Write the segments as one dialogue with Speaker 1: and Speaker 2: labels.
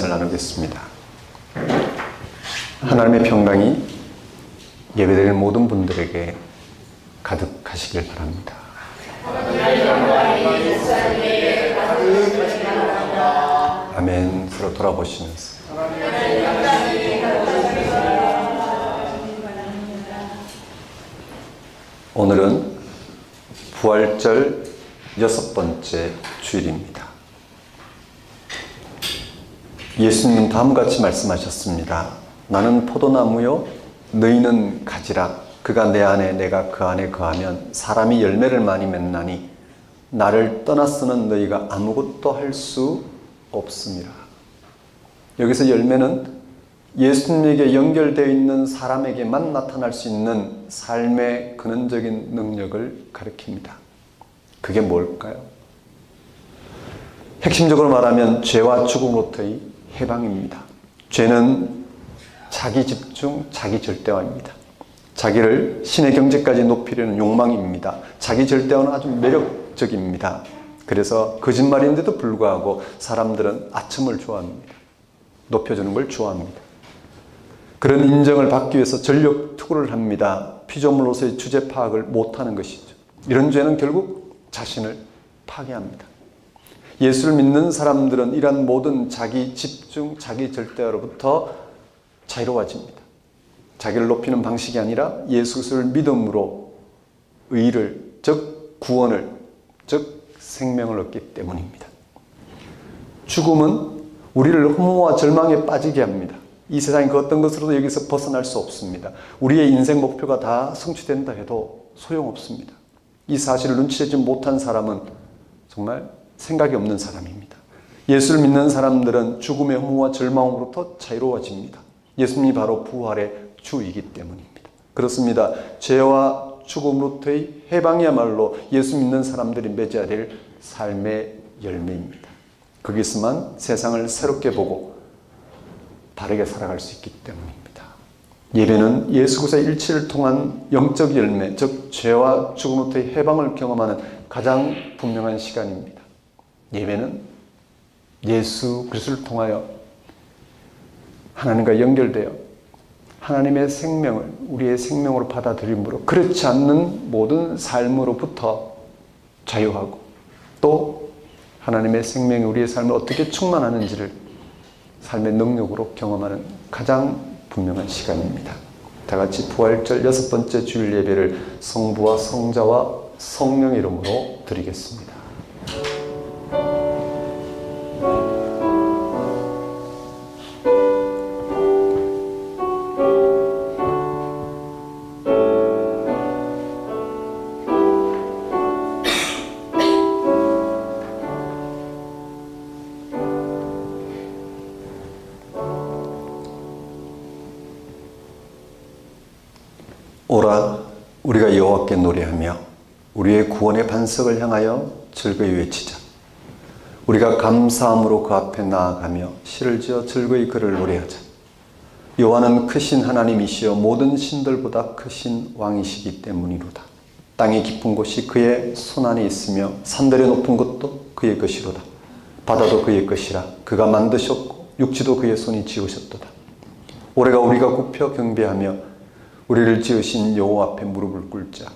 Speaker 1: 말씀을 나누겠습니다. 하나님의 평강이 예배드리는 모든 분들에게 가득하시길 바랍니다. 아멘. 서로 돌아보시면서 오늘은 부활절 6번째 주일입니다. 예수님은 다음같이 말씀하셨습니다. 나는 포도나무요 너희는 가지라. 그가 내 안에 내가 그 안에 거하면 사람이 열매를 많이 맺나니 나를 떠나서는 너희가 아무것도 할 수 없습니다. 여기서 열매는 예수님에게 연결되어 있는 사람에게만 나타날 수 있는 삶의 근원적인 능력을 가리킵니다. 그게 뭘까요? 핵심적으로 말하면 죄와 죽음으로부터의 해방입니다. 죄는 자기 집중, 자기 절대화입니다. 자기를 신의 경지까지 높이려는 욕망입니다. 자기 절대화는 아주 매력적입니다. 그래서 거짓말인데도 불구하고 사람들은 아첨을 좋아합니다. 높여주는 걸 좋아합니다. 그런 인정을 받기 위해서 전력 투구를 합니다. 피조물로서의 주제 파악을 못하는 것이죠. 이런 죄는 결국 자신을 파괴합니다. 예수를 믿는 사람들은 이러한 모든 자기 집중, 자기 절대화로부터 자유로워집니다. 자기를 높이는 방식이 아니라 예수 그리스도를 믿음으로 의를, 즉 구원을, 즉 생명을 얻기 때문입니다. 죽음은 우리를 허무와 절망에 빠지게 합니다. 이 세상의 그 어떤 것으로도 여기서 벗어날 수 없습니다. 우리의 인생 목표가 다 성취된다 해도 소용없습니다. 이 사실을 눈치채지 못한 사람은 정말 생각이 없는 사람입니다. 예수를 믿는 사람들은 죽음의 허무와 절망으로부터 자유로워집니다. 예수님이 바로 부활의 주이기 때문입니다. 그렇습니다. 죄와 죽음으로부터의 해방이야말로 예수 믿는 사람들이 맺어야 될 삶의 열매입니다. 거기서만 세상을 새롭게 보고 바르게 살아갈 수 있기 때문입니다. 예배는 예수 그리스도의 일치를 통한 영적 열매, 즉 죄와 죽음으로부터의 해방을 경험하는 가장 분명한 시간입니다. 예배는 예수 그리스도를 통하여 하나님과 연결되어 하나님의 생명을 우리의 생명으로 받아들임으로 그렇지 않는 모든 삶으로부터 자유하고 또 하나님의 생명이 우리의 삶을 어떻게 충만하는지를 삶의 능력으로 경험하는 가장 분명한 시간입니다. 다 같이 부활절 6번째 주일 예배를 성부와 성자와 성령의 이름으로 드리겠습니다. 오라 우리가 여호와께 노래하며 우리의 구원의 반석을 향하여 즐거이 외치자. 우리가 감사함으로 그 앞에 나아가며 시를 지어 즐거이 그를 노래하자. 여호와는 크신 하나님이시여 모든 신들보다 크신 왕이시기 때문이로다. 땅의 깊은 곳이 그의 손안에 있으며 산들의 높은 것도 그의 것이로다. 바다도 그의 것이라. 그가 만드셨고 육지도 그의 손이 지으셨도다. 올해가 우리가 굽혀 경배하며 우리를 지으신 여호와 앞에 무릎을 꿇자.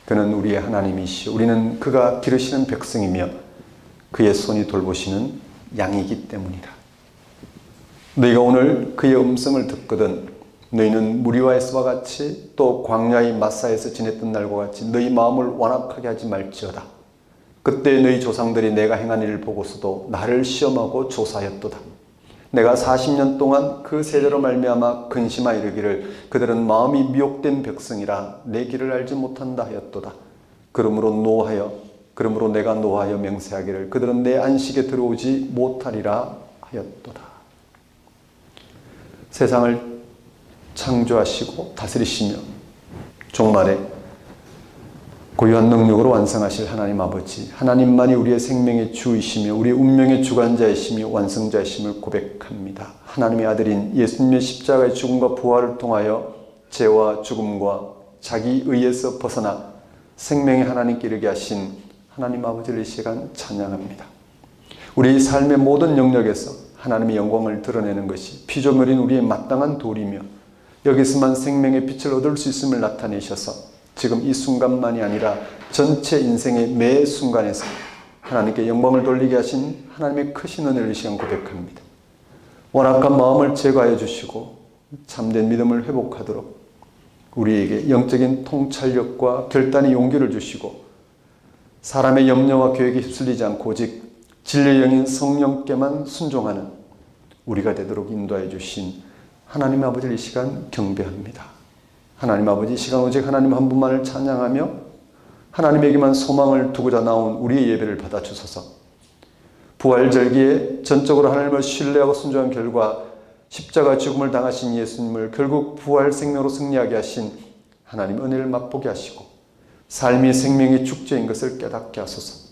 Speaker 1: 그는 우리의 하나님이시오. 우리는 그가 기르시는 백성이며 그의 손이 돌보시는 양이기 때문이라. 너희가 오늘 그의 음성을 듣거든 너희는 무리와에서와 같이 또 광야의 마사에서 지냈던 날과 같이 너희 마음을 완악하게 하지 말지어다. 그때 너희 조상들이 내가 행한 일을 보고서도 나를 시험하고 조사하였도다. 내가 40년 동안 그 세대로 말미암아 근심하여 이르기를 그들은 마음이 미혹된 백성이라 내 길을 알지 못한다 하였도다. 그러므로 내가 노하여 맹세하기를 그들은 내 안식에 들어오지 못하리라 하였도다. 세상을 창조하시고 다스리시며 종말에 고유한 능력으로 완성하실 하나님 아버지, 하나님만이 우리의 생명의 주이시며 우리의 운명의 주관자이시며 완성자이심을 고백합니다. 하나님의 아들인 예수님의 십자가의 죽음과 부활을 통하여 죄와 죽음과 자기 의에서 벗어나 생명의 하나님께 이르게 하신 하나님 아버지를 이 시간 찬양합니다. 우리 삶의 모든 영역에서 하나님의 영광을 드러내는 것이 피조물인 우리의 마땅한 도리며 여기서만 생명의 빛을 얻을 수 있음을 나타내셔서 지금 이 순간만이 아니라 전체 인생의 매 순간에서 하나님께 영광을 돌리게 하신 하나님의 크신 은혜를 이 시간 고백합니다. 완악한 마음을 제거하여 주시고 참된 믿음을 회복하도록 우리에게 영적인 통찰력과 결단의 용기를 주시고 사람의 염려와 계획에 휩쓸리지 않고 오직 진리의 영인 성령께만 순종하는 우리가 되도록 인도하여 주신 하나님 아버지를 이 시간 경배합니다. 하나님 아버지, 이 시간 오직 하나님 한 분만을 찬양하며 하나님에게만 소망을 두고자 나온 우리의 예배를 받아주소서. 부활절기에 전적으로 하나님을 신뢰하고 순종한 결과 십자가 죽음을 당하신 예수님을 결국 부활 생명으로 승리하게 하신 하나님 은혜를 맛보게 하시고 삶이 생명의 축제인 것을 깨닫게 하소서.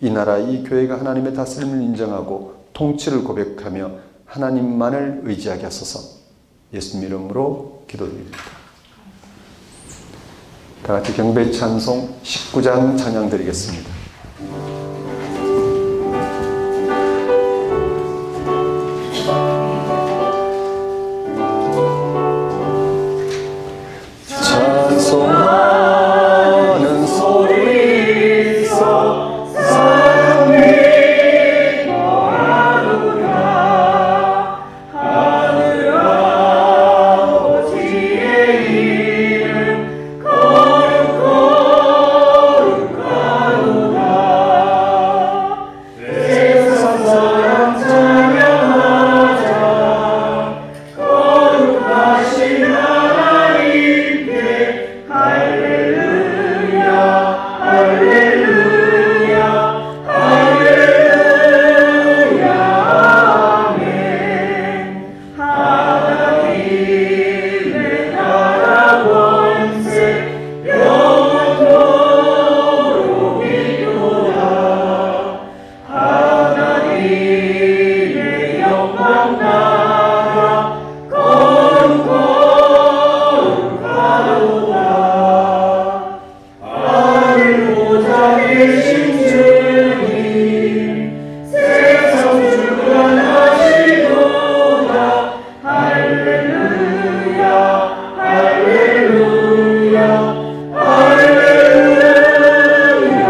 Speaker 1: 이 나라, 이 교회가 하나님의 다스림을 인정하고 통치를 고백하며 하나님만을 의지하게 하소서. 예수님 이름으로 기도드립니다. 다 같이 경배 찬송 19장 찬양 드리겠습니다. 찬송하는 소리서 사랑이 너하노라. 하늘 아버지의 이름 거룩하노라. 세상 사람 찬양하자. 거룩하신 하나님께 할렐루야 할렐루야 할렐루야 아멘. 하나님의 나라 권세 영원토록 있도다. 하나님의 영광 나라 거룩하도다. 하늘 보좌에 계신 주님 세상 주관하시도다. 할렐루야 할렐루야 할렐루야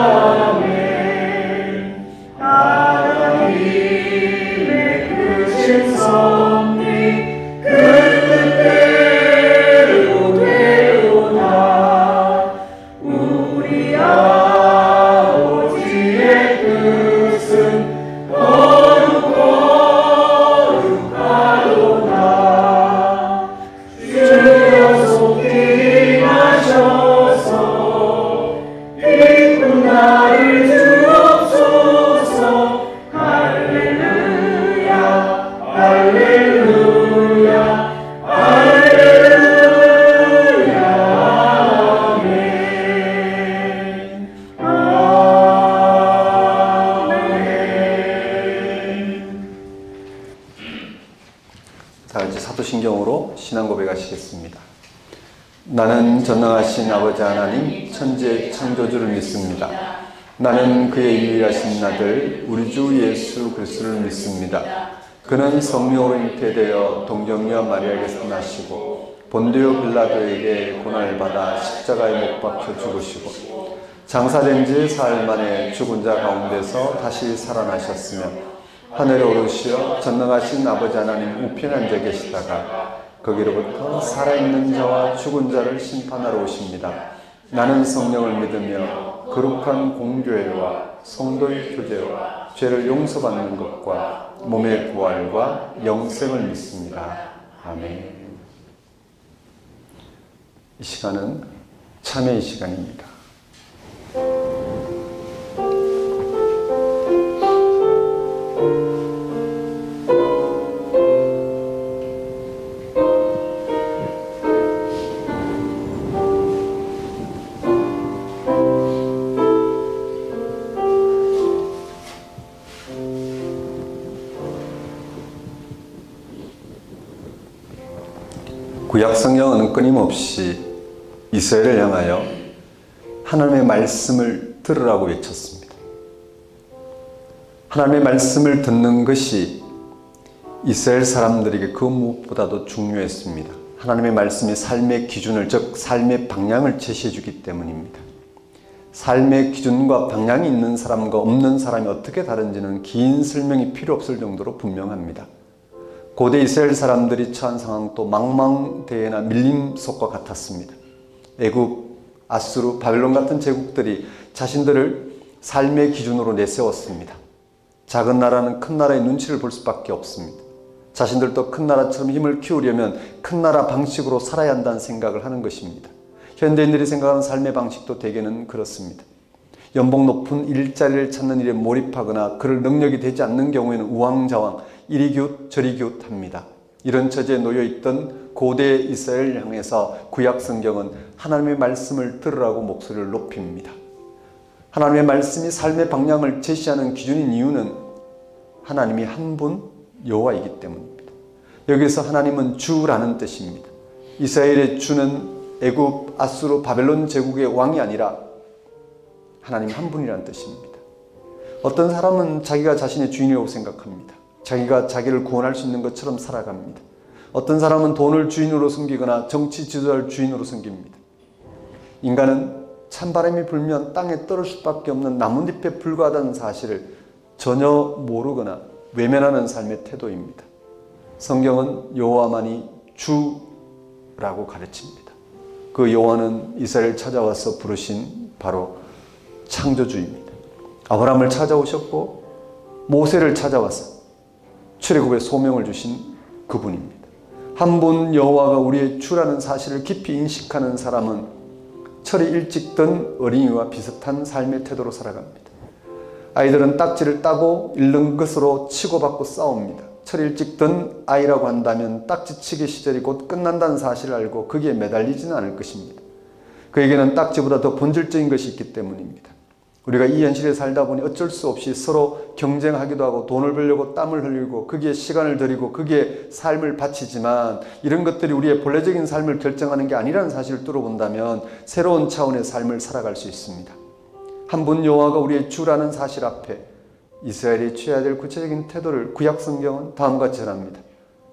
Speaker 1: 아멘. 하나님의 크신 섭리 그 뜻대로 되도다. 우리 아버지의 뜻은 거룩하도다. 주여 속히 임하셔서 이쁜 나를 주옵소서. 할렐루야 할렐루야 할렐루야 아멘. 자, 이제 사도신경으로 신앙 고백하시겠습니다. 나는 전능하신 아버지 하나님 천지의 창조주를 믿습니다. 나는 그의 유일하신 아들 우리 주 예수 그리스도를 믿습니다. 그는 성령으로 잉태되어 동정녀 마리아에게서 나시고 본디오 빌라도에게 고난을 받아 십자가에 못 박혀 죽으시고 장사된 지 사흘 만에 죽은 자 가운데서 다시 살아나셨으며 하늘에 오르시어 전능하신 아버지 하나님 우편 앉아 계시다가 거기로부터 살아있는 자와 죽은 자를 심판하러 오십니다. 나는 성령을 믿으며 거룩한 공교회와 성도의 교제와 죄를 용서받는 것과 몸의 부활과 영생을 믿습니다. 아멘. 이 시간은 참회의 시간입니다. 구약 성경은 끊임없이 이스라엘을 향하여 하나님의 말씀을 들으라고 외쳤습니다. 하나님의 말씀을 듣는 것이 이스라엘 사람들에게 그 무엇보다도 중요했습니다. 하나님의 말씀이 삶의 기준을, 즉 삶의 방향을 제시해 주기 때문입니다. 삶의 기준과 방향이 있는 사람과 없는 사람이 어떻게 다른지는 긴 설명이 필요 없을 정도로 분명합니다. 고대 이스라엘 사람들이 처한 상황도 망망대해나 밀림속과 같았습니다. 애굽, 아수르, 바벨론 같은 제국들이 자신들을 삶의 기준으로 내세웠습니다. 작은 나라는 큰 나라의 눈치를 볼 수밖에 없습니다. 자신들도 큰 나라처럼 힘을 키우려면 큰 나라 방식으로 살아야 한다는 생각을 하는 것입니다. 현대인들이 생각하는 삶의 방식도 대개는 그렇습니다. 연봉 높은 일자리를 찾는 일에 몰입하거나 그럴 능력이 되지 않는 경우에는 우왕좌왕, 이리 기웃 저리 기웃합니다. 이런 처지에 놓여있던 고대 이스라엘을 향해서 구약 성경은 하나님의 말씀을 들으라고 목소리를 높입니다. 하나님의 말씀이 삶의 방향을 제시하는 기준인 이유는 하나님이 한 분 여호와이기 때문입니다. 여기서 하나님은 주라는 뜻입니다. 이스라엘의 주는 애굽, 아수르, 바벨론 제국의 왕이 아니라 하나님 한 분이라는 뜻입니다. 어떤 사람은 자기가 자신의 주인이라고 생각합니다. 자기가 자기를 구원할 수 있는 것처럼 살아갑니다. 어떤 사람은 돈을 주인으로 섬기거나 정치 지도자를 주인으로 섬깁니다. 인간은 찬바람이 불면 땅에 떨어질 수밖에 없는 나뭇잎에 불과하다는 사실을 전혀 모르거나 외면하는 삶의 태도입니다. 성경은 여호와만이 주라고 가르칩니다. 그 여호와는 이스라엘을 찾아와서 부르신 바로 창조주입니다. 아브라함을 찾아오셨고 모세를 찾아와서 출애굽의 소명을 주신 그분입니다. 한 분 여호와가 우리의 주라는 사실을 깊이 인식하는 사람은 철이 일찍 든 어린이와 비슷한 삶의 태도로 살아갑니다. 아이들은 딱지를 따고 잃는 것으로 치고받고 싸웁니다. 철이 일찍 든 아이라고 한다면 딱지치기 시절이 곧 끝난다는 사실을 알고 거기에 매달리지는 않을 것입니다. 그에게는 딱지보다 더 본질적인 것이 있기 때문입니다. 우리가 이 현실에 살다 보니 어쩔 수 없이 서로 경쟁하기도 하고 돈을 벌려고 땀을 흘리고 거기에 시간을 들이고 거기에 삶을 바치지만 이런 것들이 우리의 본래적인 삶을 결정하는 게 아니라는 사실을 뚫어본다면 새로운 차원의 삶을 살아갈 수 있습니다. 한 분 여호와가 우리의 주라는 사실 앞에 이스라엘이 취해야 될 구체적인 태도를 구약 성경은 다음과 같이 전합니다.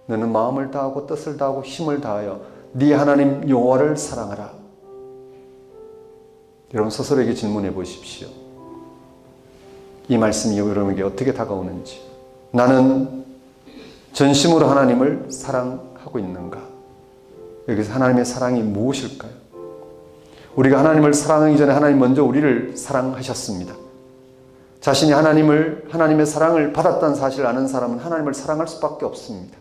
Speaker 1: 너는 마음을 다하고 뜻을 다하고 힘을 다하여 네 하나님 여호와를 사랑하라. 여러분 스스로에게 질문해 보십시오. 이 말씀이 여러분에게 어떻게 다가오는지. 나는 전심으로 하나님을 사랑하고 있는가? 여기서 하나님의 사랑이 무엇일까요? 우리가 하나님을 사랑하기 전에 하나님 먼저 우리를 사랑하셨습니다. 자신이 하나님의 사랑을 받았다는 사실을 아는 사람은 하나님을 사랑할 수밖에 없습니다.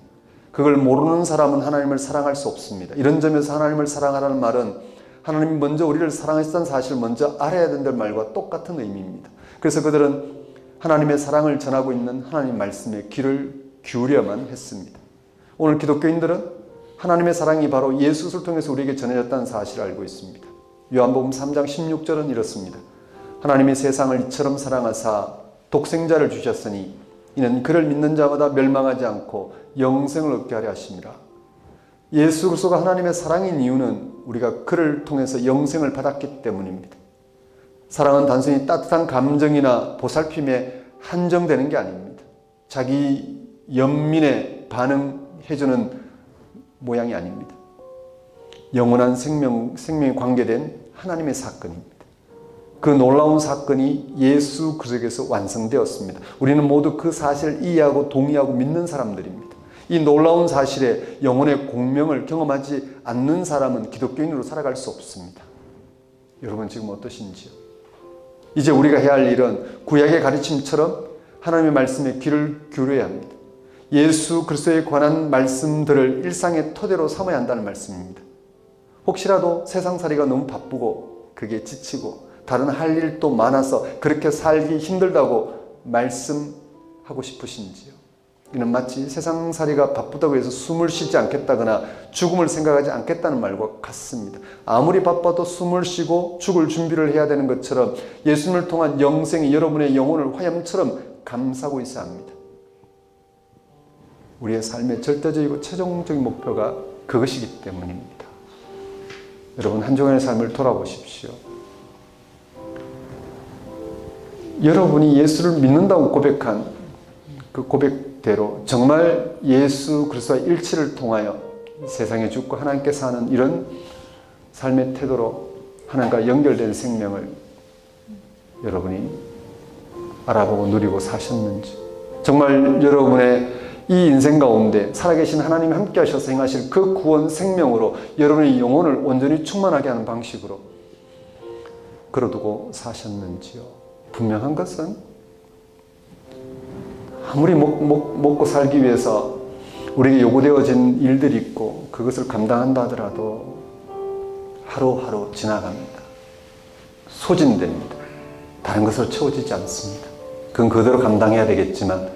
Speaker 1: 그걸 모르는 사람은 하나님을 사랑할 수 없습니다. 이런 점에서 하나님을 사랑하라는 말은 하나님이 먼저 우리를 사랑하셨다는 사실을 먼저 알아야 된다는 말과 똑같은 의미입니다. 그래서 그들은 하나님의 사랑을 전하고 있는 하나님 말씀에 귀를 기울여야만 했습니다. 오늘 기독교인들은 하나님의 사랑이 바로 예수를 통해서 우리에게 전해졌다는 사실을 알고 있습니다. 요한복음 3장 16절은 이렇습니다. 하나님이 세상을 이처럼 사랑하사 독생자를 주셨으니 이는 그를 믿는 자마다 멸망하지 않고 영생을 얻게 하려 하심이라. 예수 그리스도가 하나님의 사랑인 이유는 우리가 그를 통해서 영생을 받았기 때문입니다. 사랑은 단순히 따뜻한 감정이나 보살핌에 한정되는 게 아닙니다. 자기 연민에 반응해주는 모양이 아닙니다. 영원한 생명이 관계된 하나님의 사건입니다. 그 놀라운 사건이 예수 그리스도에게서 완성되었습니다. 우리는 모두 그 사실을 이해하고 동의하고 믿는 사람들입니다. 이 놀라운 사실에 영혼의 공명을 경험하지 않는 사람은 기독교인으로 살아갈 수 없습니다. 여러분 지금 어떠신지요? 이제 우리가 해야 할 일은 구약의 가르침처럼 하나님의 말씀에 귀를 기울여야 합니다. 예수 그리스도에 관한 말씀들을 일상의 토대로 삼아야 한다는 말씀입니다. 혹시라도 세상살이가 너무 바쁘고 그게 지치고 다른 할 일도 많아서 그렇게 살기 힘들다고 말씀하고 싶으신지요? 이는 마치 세상살이가 바쁘다고 해서 숨을 쉬지 않겠다거나 죽음을 생각하지 않겠다는 말과 같습니다. 아무리 바빠도 숨을 쉬고 죽을 준비를 해야 되는 것처럼 예수님을 통한 영생이 여러분의 영혼을 화염처럼 감싸고 있어야 합니다. 우리의 삶의 절대적이고 최종적인 목표가 그것이기 때문입니다. 여러분 한 주간의 삶을 돌아보십시오. 여러분이 예수를 믿는다고 고백한 그 고백 계획대로 정말 예수 그리스도의 일치를 통하여 세상에 죽고 하나님께 사는 이런 삶의 태도로 하나님과 연결된 생명을 여러분이 알아보고 누리고 사셨는지, 정말 여러분의 이 인생 가운데 살아계신 하나님이 함께 하셔서 행하실 그 구원 생명으로 여러분의 영혼을 온전히 충만하게 하는 방식으로 걸어두고 사셨는지요. 분명한 것은 아무리 먹고 살기 위해서 우리에게 요구되어진 일들이 있고 그것을 감당한다 하더라도 하루하루 지나갑니다. 소진됩니다. 다른 것으로 채워지지 않습니다. 그건 그대로 감당해야 되겠지만,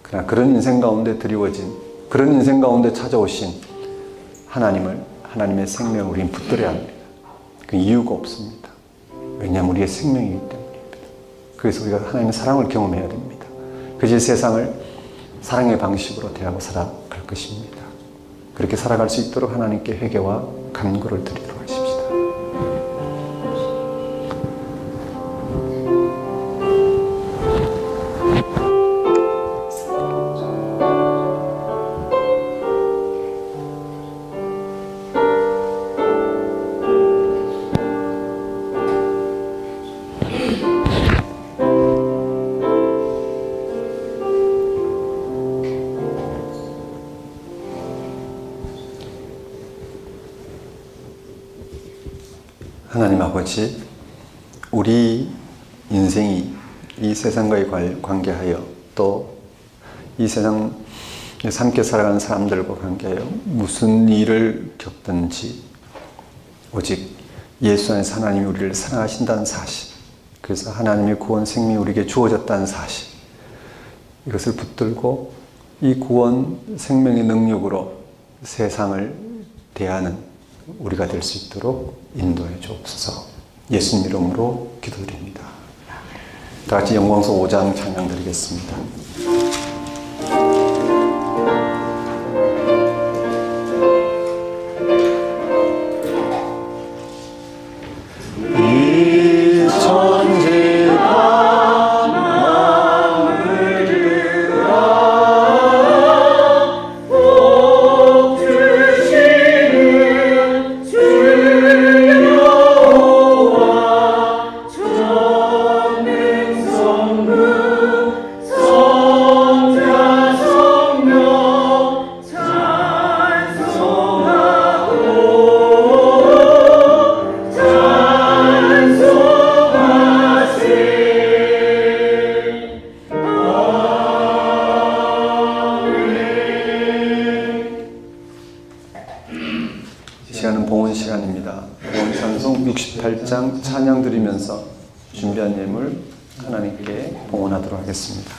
Speaker 1: 그러나 그런 인생 가운데 드리워진, 그런 인생 가운데 찾아오신 하나님의 생명을 우리는 붙들어야 합니다. 그 이유가 없습니다. 왜냐하면 우리의 생명이기 때문입니다. 그래서 우리가 하나님의 사랑을 경험해야 됩니다. 그것이 세상을 사랑의 방식으로 대하고 살아갈 것입니다. 그렇게 살아갈 수 있도록 하나님께 회개와 간구를 드리도록 하십시다. 하나님 아버지, 우리 인생이 이 세상과의 관계하여 또 이 세상에서 함께 살아가는 사람들과 관계하여 무슨 일을 겪든지 오직 예수 안에서 하나님이 우리를 사랑하신다는 사실, 그래서 하나님의 구원 생명이 우리에게 주어졌다는 사실, 이것을 붙들고 이 구원 생명의 능력으로 세상을 대하는 우리가 될 수 있도록 인도해 주옵소서. 예수님 이름으로 기도드립니다. 다 같이 영광서 5장 찬양 드리겠습니다. 이 천지가 시간입니다. 봉헌찬송 68장 찬양 드리면서 준비한 예물 하나님께 봉헌하도록 하겠습니다.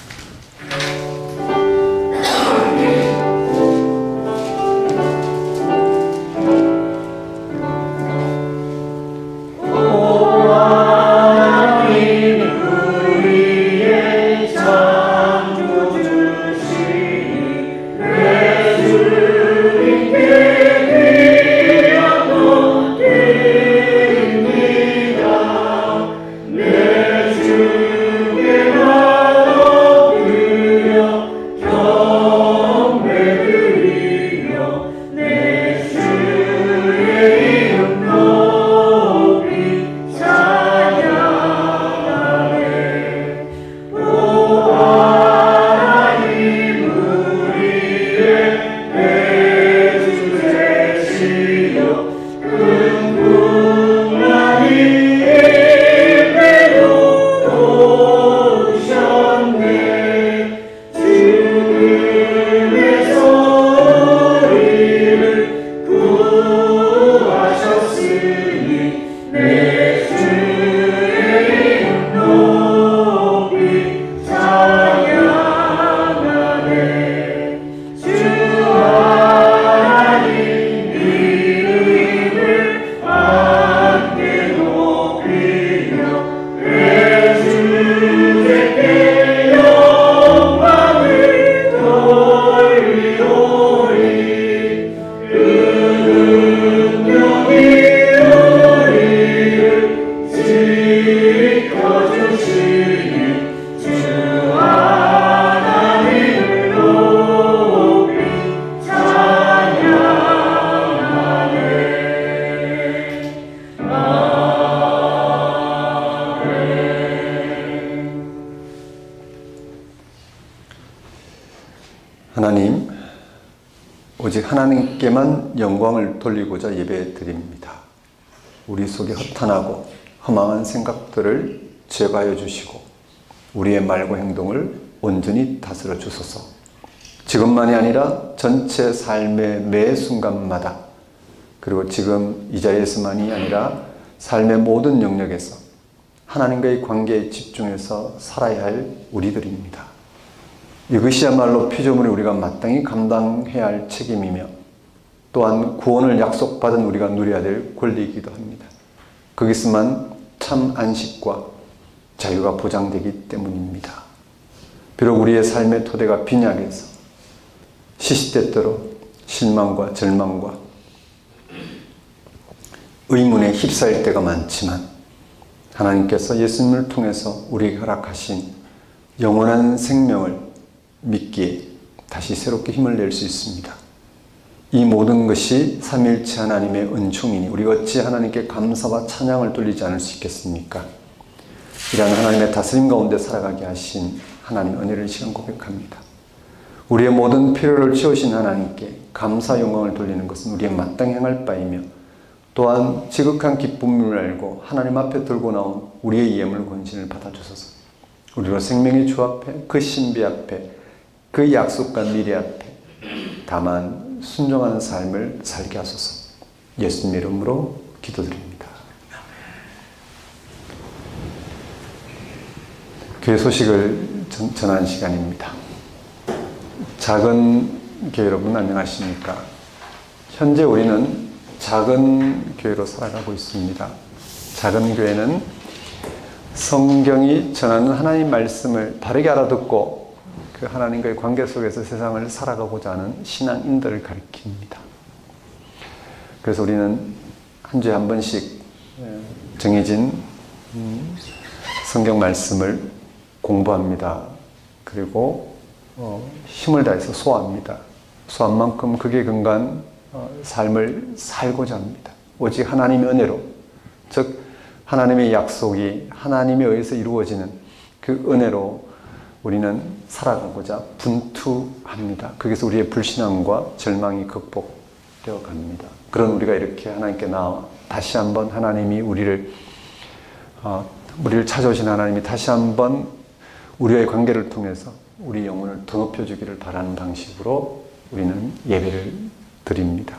Speaker 2: 내 주께 나도
Speaker 1: 하나님, 오직 하나님께만 영광을 돌리고자 예배 드립니다. 우리 속에 허탄하고 허망한 생각들을 제거하여 주시고 우리의 말과 행동을 온전히 다스려 주소서. 지금만이 아니라 전체 삶의 매 순간마다, 그리고 지금 이 자리에서만이 아니라 삶의 모든 영역에서 하나님과의 관계에 집중해서 살아야 할 우리들입니다. 이것이야말로 피조물이 우리가 마땅히 감당해야 할 책임이며 또한 구원을 약속받은 우리가 누려야 될 권리이기도 합니다. 거기서만 참 안식과 자유가 보장되기 때문입니다. 비록 우리의 삶의 토대가 빈약해서 시시때때로 실망과 절망과 의문에 휩싸일 때가 많지만 하나님께서 예수님을 통해서 우리에게 허락하신 영원한 생명을 믿기에 다시 새롭게 힘을 낼 수 있습니다. 이 모든 것이 삼위일체 하나님의 은총이니 우리가 어찌 하나님께 감사와 찬양을 돌리지 않을 수 있겠습니까? 이러한 하나님의 다스림 가운데 살아가게 하신 하나님 은혜를 시간 고백합니다. 우리의 모든 필요를 채우신 하나님께 감사 영광을 돌리는 것은 우리의 마땅히 행할 바이며 또한 지극한 기쁨을 알고 하나님 앞에 들고 나온 우리의 예물 권신을 받아주소서. 우리로 생명의 주 앞에, 그 신비 앞에, 그 약속과 미래 앞에 다만 순종하는 삶을 살게 하소서. 예수님 이름으로 기도드립니다. 교회 소식을 전하는 시간입니다. 작은 교회 여러분 안녕하십니까? 현재 우리는 작은 교회로 살아가고 있습니다. 작은 교회는 성경이 전하는 하나님 말씀을 바르게 알아듣고 그 하나님과의 관계 속에서 세상을 살아가고자 하는 신앙인들을 가리킵니다. 그래서 우리는 한 주에 한 번씩 정해진 성경 말씀을 공부합니다. 그리고 힘을 다해서 소화합니다. 소화한 만큼 그게 근간 삶을 살고자 합니다. 오직 하나님의 은혜로, 즉 하나님의 약속이 하나님에 의해서 이루어지는 그 은혜로 우리는 살아가고자 분투합니다. 거기서 우리의 불신앙과 절망이 극복되어 갑니다. 그런 우리가 이렇게 하나님께 나와 다시 한번 하나님이 우리를 찾아오신 하나님이 다시 한번 우리와의 관계를 통해서 우리 영혼을 더 높여주기를 바라는 방식으로 우리는 예배를 드립니다.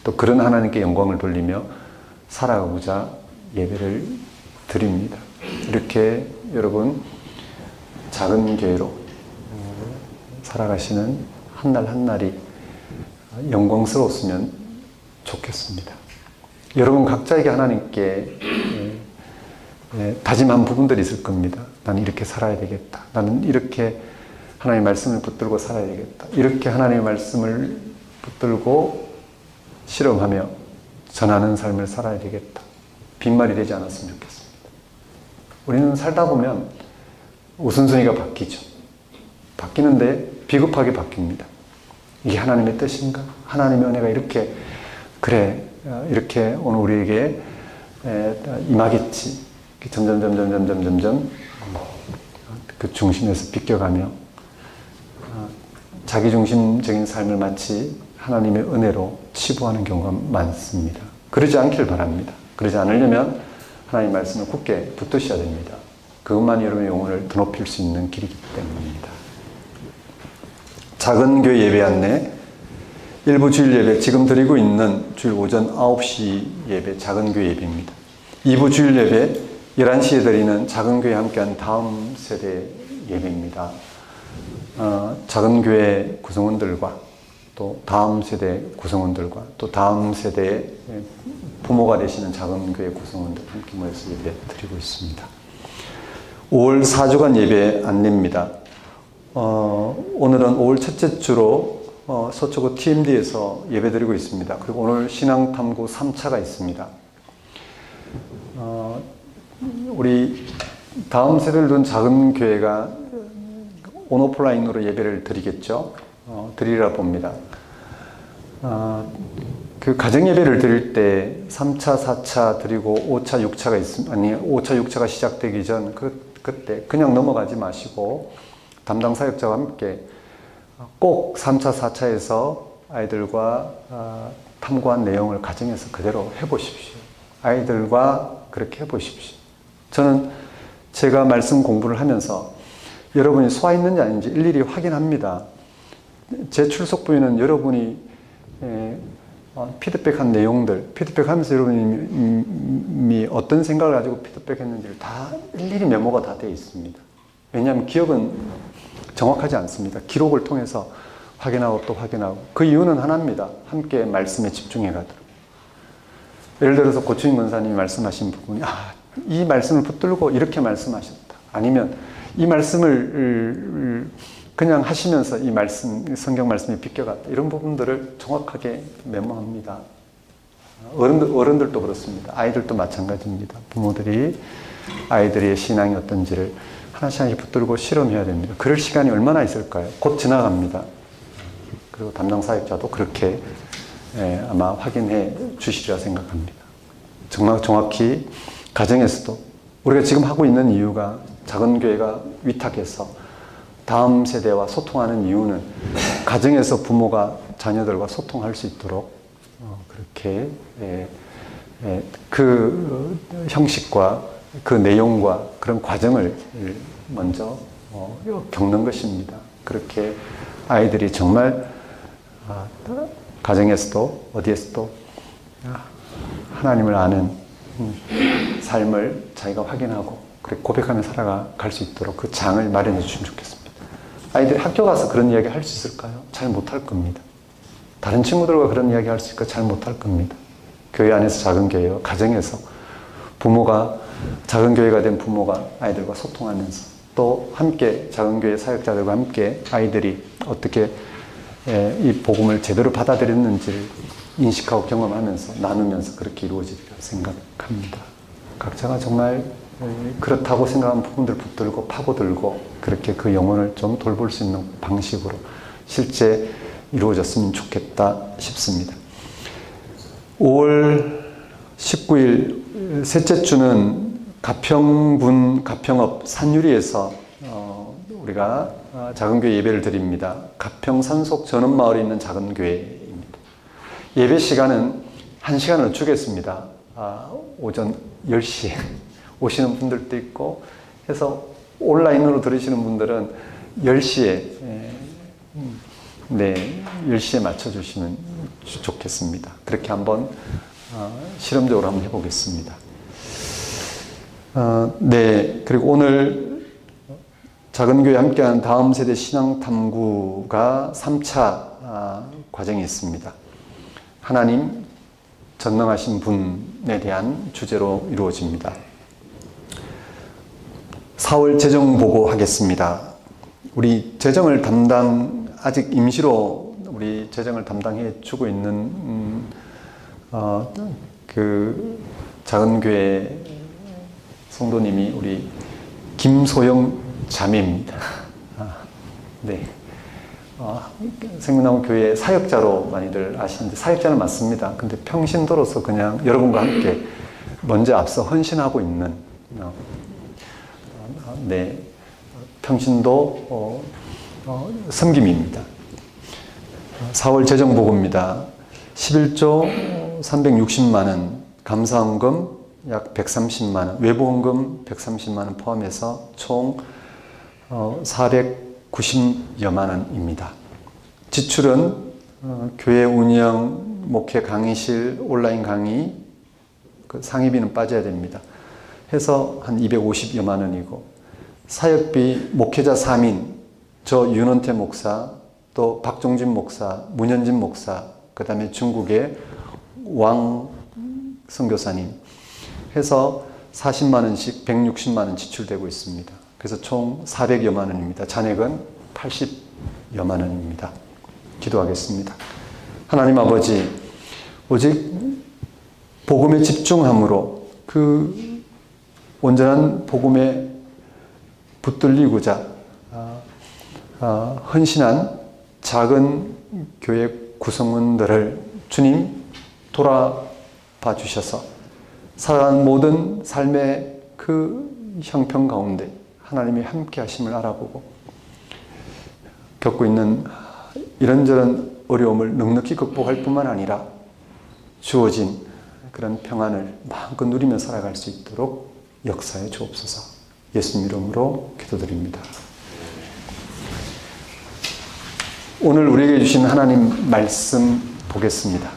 Speaker 1: 또 그런 하나님께 영광을 돌리며 살아가고자 예배를 드립니다. 이렇게 여러분 작은 교회로 살아가시는 한날 한날이 영광스러웠으면 좋겠습니다. 여러분 각자에게 하나님께 다짐한 부분들이 있을 겁니다. 나는 이렇게 살아야 되겠다. 나는 이렇게 하나님의 말씀을 붙들고 살아야 되겠다. 이렇게 하나님의 말씀을 붙들고 실험하며 전하는 삶을 살아야 되겠다. 빈말이 되지 않았으면 좋겠습니다. 우리는 살다 보면 우선순위가 바뀌죠. 바뀌는데 비겁하게 바뀝니다. 이게 하나님의 뜻인가? 하나님의 은혜가 이렇게 그래 이렇게 오늘 우리에게 임하겠지. 점점 그 중심에서 비껴가며 자기중심적인 삶을 마치 하나님의 은혜로 치부하는 경우가 많습니다. 그러지 않길 바랍니다. 그러지 않으려면 하나님 말씀을 굳게 붙드셔야 됩니다. 그것만이 여러분의 영혼을 더 높일 수 있는 길이기 때문입니다. 작은 교회 예배 안내, 일부 주일 예배, 지금 드리고 있는 주일 오전 9시 예배, 작은 교회 예배입니다. 2부 주일 예배, 11시에 드리는 작은 교회 함께한 다음 세대 예배입니다. 작은 교회 구성원들과 또 다음 세대 구성원들과 또 다음 세대의 부모가 되시는 작은 교회 구성원들 함께 모여서 예배 드리고 있습니다. 5월 4주간 예배 안내입니다. 오늘은 5월 첫째 주로 서초구 TMD에서 예배 드리고 있습니다. 그리고 오늘 신앙탐구 3차가 있습니다. 우리 다음 세대를 둔 작은 교회가 온오프라인으로 예배를 드리겠죠. 드리라 봅니다. 그 가정 예배를 드릴 때 3차, 4차 드리고 5차, 6차가 있습니다. 아니, 5차, 6차가 시작되기 전 그때 그냥 넘어가지 마시고 담당 사역자와 함께 꼭 3차, 4차에서 아이들과 탐구한 내용을 가정에서 그대로 해보십시오. 아이들과 그렇게 해보십시오. 저는 제가 말씀 공부를 하면서 여러분이 소화했는지 아닌지 일일이 확인합니다. 제 출석 부위는 여러분이 피드백한 내용들, 피드백하면서 여러분이 어떤 생각을 가지고 피드백했는지를 다 일일이 메모가 다 되어 있습니다. 왜냐하면 기억은 정확하지 않습니다. 기록을 통해서 확인하고 또 확인하고. 그 이유는 하나입니다. 함께 말씀에 집중해 가도록. 예를 들어서 고추인 권사님이 말씀하신 부분이 이 말씀을 붙들고 이렇게 말씀하셨다. 아니면 이 말씀을 그냥 하시면서 이 말씀, 성경 말씀이 비껴갔다. 이런 부분들을 정확하게 메모합니다. 어른들도 그렇습니다. 아이들도 마찬가지입니다. 부모들이 아이들의 신앙이 어떤지를 하나씩 하나씩 붙들고 실험해야 됩니다. 그럴 시간이 얼마나 있을까요? 곧 지나갑니다. 그리고 담당 사역자도 그렇게 아마 확인해 주시리라 생각합니다. 정말 정확히 가정에서도 우리가 지금 하고 있는 이유가 작은 교회가 위탁해서 다음 세대와 소통하는 이유는 가정에서 부모가 자녀들과 소통할 수 있도록 그렇게 그 형식과 그 내용과 그런 과정을 먼저 겪는 것입니다. 그렇게 아이들이 정말 가정에서도 어디에서도 하나님을 아는 삶을 자기가 확인하고 그렇게 고백하며 살아갈 수 있도록 그 장을 마련해 주시면 좋겠습니다. 아이들이 학교 가서 그런 이야기 할 수 있을까요? 잘 못할 겁니다. 다른 친구들과 그런 이야기 할 수 있을까? 잘 못할 겁니다. 교회 안에서 작은 교회와 가정에서 부모가 작은 교회가 된 부모가 아이들과 소통하면서 또 함께 작은 교회 사역자들과 함께 아이들이 어떻게 이 복음을 제대로 받아들였는지를 인식하고 경험하면서 나누면서 그렇게 이루어지리라 생각합니다. 각자가 정말 그렇다고 생각하는 부분들을 붙들고 파고들고 그렇게 그 영혼을 좀 돌볼 수 있는 방식으로 실제 이루어졌으면 좋겠다 싶습니다. 5월 19일 셋째 주는 가평군 가평읍 산유리에서 우리가 작은 교회 예배를 드립니다. 가평 산속 전원마을에 있는 작은 교회입니다. 예배 시간은 1시간을 주겠습니다. 오전 10시에 오시는 분들도 있고 해서 온라인으로 들으시는 분들은 10시에 10시에 맞춰주시면 좋겠습니다. 그렇게 한번 실험적으로 한번 해보겠습니다. 그리고 오늘 작은 교회 함께하는 다음 세대 신앙 탐구가 3차 과정이 있습니다. 하나님 전능하신 분에 대한 주제로 이루어집니다. 4월 재정 보고 하겠습니다. 우리 재정을 아직 임시로 우리 재정을 담당해 주고 있는 그 작은 교회 성도님이 우리 김소영 자매입니다. 생명나무 교회 사역자로 많이들 아시는데 사역자는 맞습니다. 근데 평신도로서 그냥 여러분과 함께 먼저 앞서 헌신하고 있는 평신도 섬김입니다. 4월 재정보고입니다. 11조 360만 원, 감사헌금 약 130만 원, 외부헌금 130만 원 포함해서 총 490여만 원입니다. 지출은 교회 운영, 목회 강의실, 온라인 강의, 그 상의비는 빠져야 됩니다. 해서 한 250여만 원이고 사역비 목회자 3인, 저 윤원태 목사, 또 박종진 목사, 문현진 목사, 그 다음에 중국의 왕 선교사님 해서 40만 원씩 160만 원 지출되고 있습니다. 그래서 총 400여만 원입니다. 잔액은 80여만 원입니다. 기도하겠습니다. 하나님 아버지, 오직 복음에 집중함으로 그 온전한 복음에 붙들리고자 헌신한 작은 교회 구성원들을 주님 돌아봐 주셔서 살아가는 모든 삶의 그 형편 가운데 하나님이 함께 하심을 알아보고 겪고 있는 이런저런 어려움을 넉넉히 극복할 뿐만 아니라 주어진 그런 평안을 마음껏 누리며 살아갈 수 있도록 역사해 주옵소서. 예수님 이름으로 기도드립니다. 오늘 우리에게 주신 하나님 말씀 보겠습니다.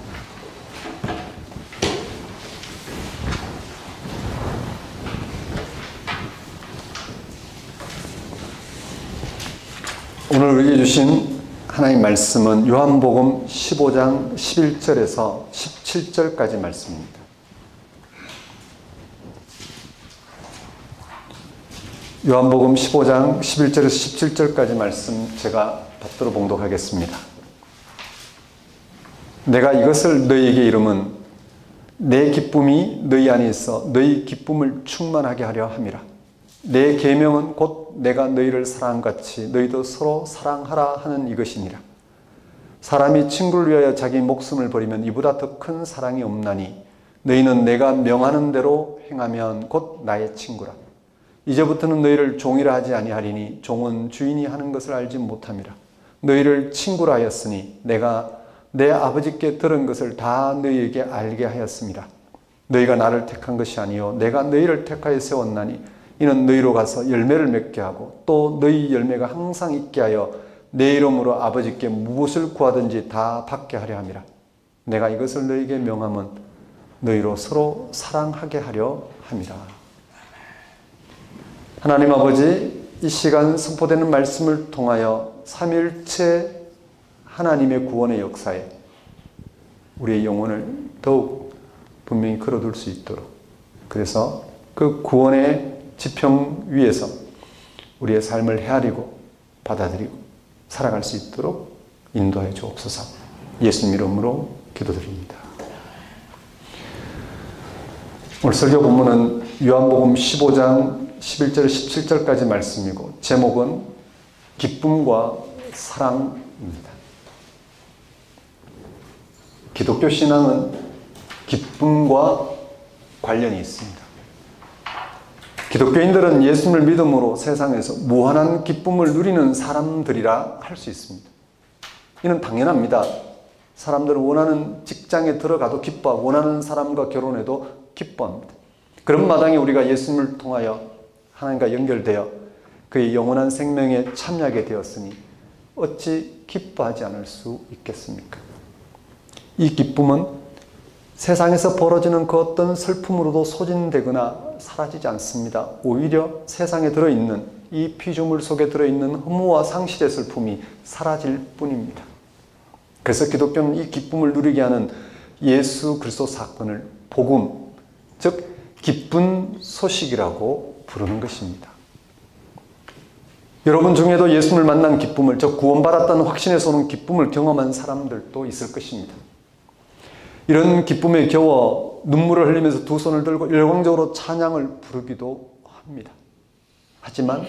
Speaker 1: 오늘 우리에게 주신 하나님 말씀은 요한복음 15장 11절에서 17절까지 말씀입니다. 요한복음 15장 11절에서 17절까지 말씀 제가 받들어 봉독하겠습니다. 내가 이것을 너희에게 이름은 내 기쁨이 너희 안에 있어 너희 기쁨을 충만하게 하려 함이라. 내 계명은 곧 내가 너희를 사랑같이 너희도 서로 사랑하라 하는 이것이니라. 사람이 친구를 위하여 자기 목숨을 버리면 이보다 더 큰 사랑이 없나니 너희는 내가 명하는 대로 행하면 곧 나의 친구라. 이제부터는 너희를 종이라 하지 아니하리니 종은 주인이 하는 것을 알지 못함이라. 너희를 친구라 하였으니 내가 내 아버지께 들은 것을 다 너희에게 알게 하였습니다. 너희가 나를 택한 것이 아니요 내가 너희를 택하여 세웠나니 이는 너희로 가서 열매를 맺게 하고 또 너희 열매가 항상 있게 하여 내 이름으로 아버지께 무엇을 구하든지 다 받게 하려 함이라. 내가 이것을 너희에게 명함은 너희로 서로 사랑하게 하려 함이라. 하나님 아버지, 이 시간 선포되는 말씀을 통하여 삼위일체 하나님의 구원의 역사에 우리의 영혼을 더욱 분명히 걸어둘 수 있도록, 그래서 그 구원의 지평 위에서 우리의 삶을 헤아리고 받아들이고 살아갈 수 있도록 인도하여 주옵소서. 예수님 이름으로 기도드립니다. 오늘 설교 본문은 요한복음 15장 11절 17절까지 말씀이고 제목은 기쁨과 사랑입니다. 기독교 신앙은 기쁨과 관련이 있습니다. 기독교인들은 예수님을 믿음으로 세상에서 무한한 기쁨을 누리는 사람들이라 할 수 있습니다. 이는 당연합니다. 사람들은 원하는 직장에 들어가도 기뻐하고 원하는 사람과 결혼해도 기뻐합니다. 그런 마당에 우리가 예수님을 통하여 하나님과 연결되어 그의 영원한 생명에 참여하게 되었으니 어찌 기뻐하지 않을 수 있겠습니까? 이 기쁨은 세상에서 벌어지는 그 어떤 슬픔으로도 소진되거나 사라지지 않습니다. 오히려 세상에 들어있는 이 피조물 속에 들어있는 허무와 상실의 슬픔이 사라질 뿐입니다. 그래서 기독교는 이 기쁨을 누리게 하는 예수 그리스도 사건을 복음, 즉 기쁜 소식이라고 부르는 것입니다. 여러분 중에도 예수님을 만난 기쁨을, 즉 구원받았다는 확신에서 오는 기쁨을 경험한 사람들도 있을 것입니다. 이런 기쁨에 겨워 눈물을 흘리면서 두 손을 들고 열광적으로 찬양을 부르기도 합니다. 하지만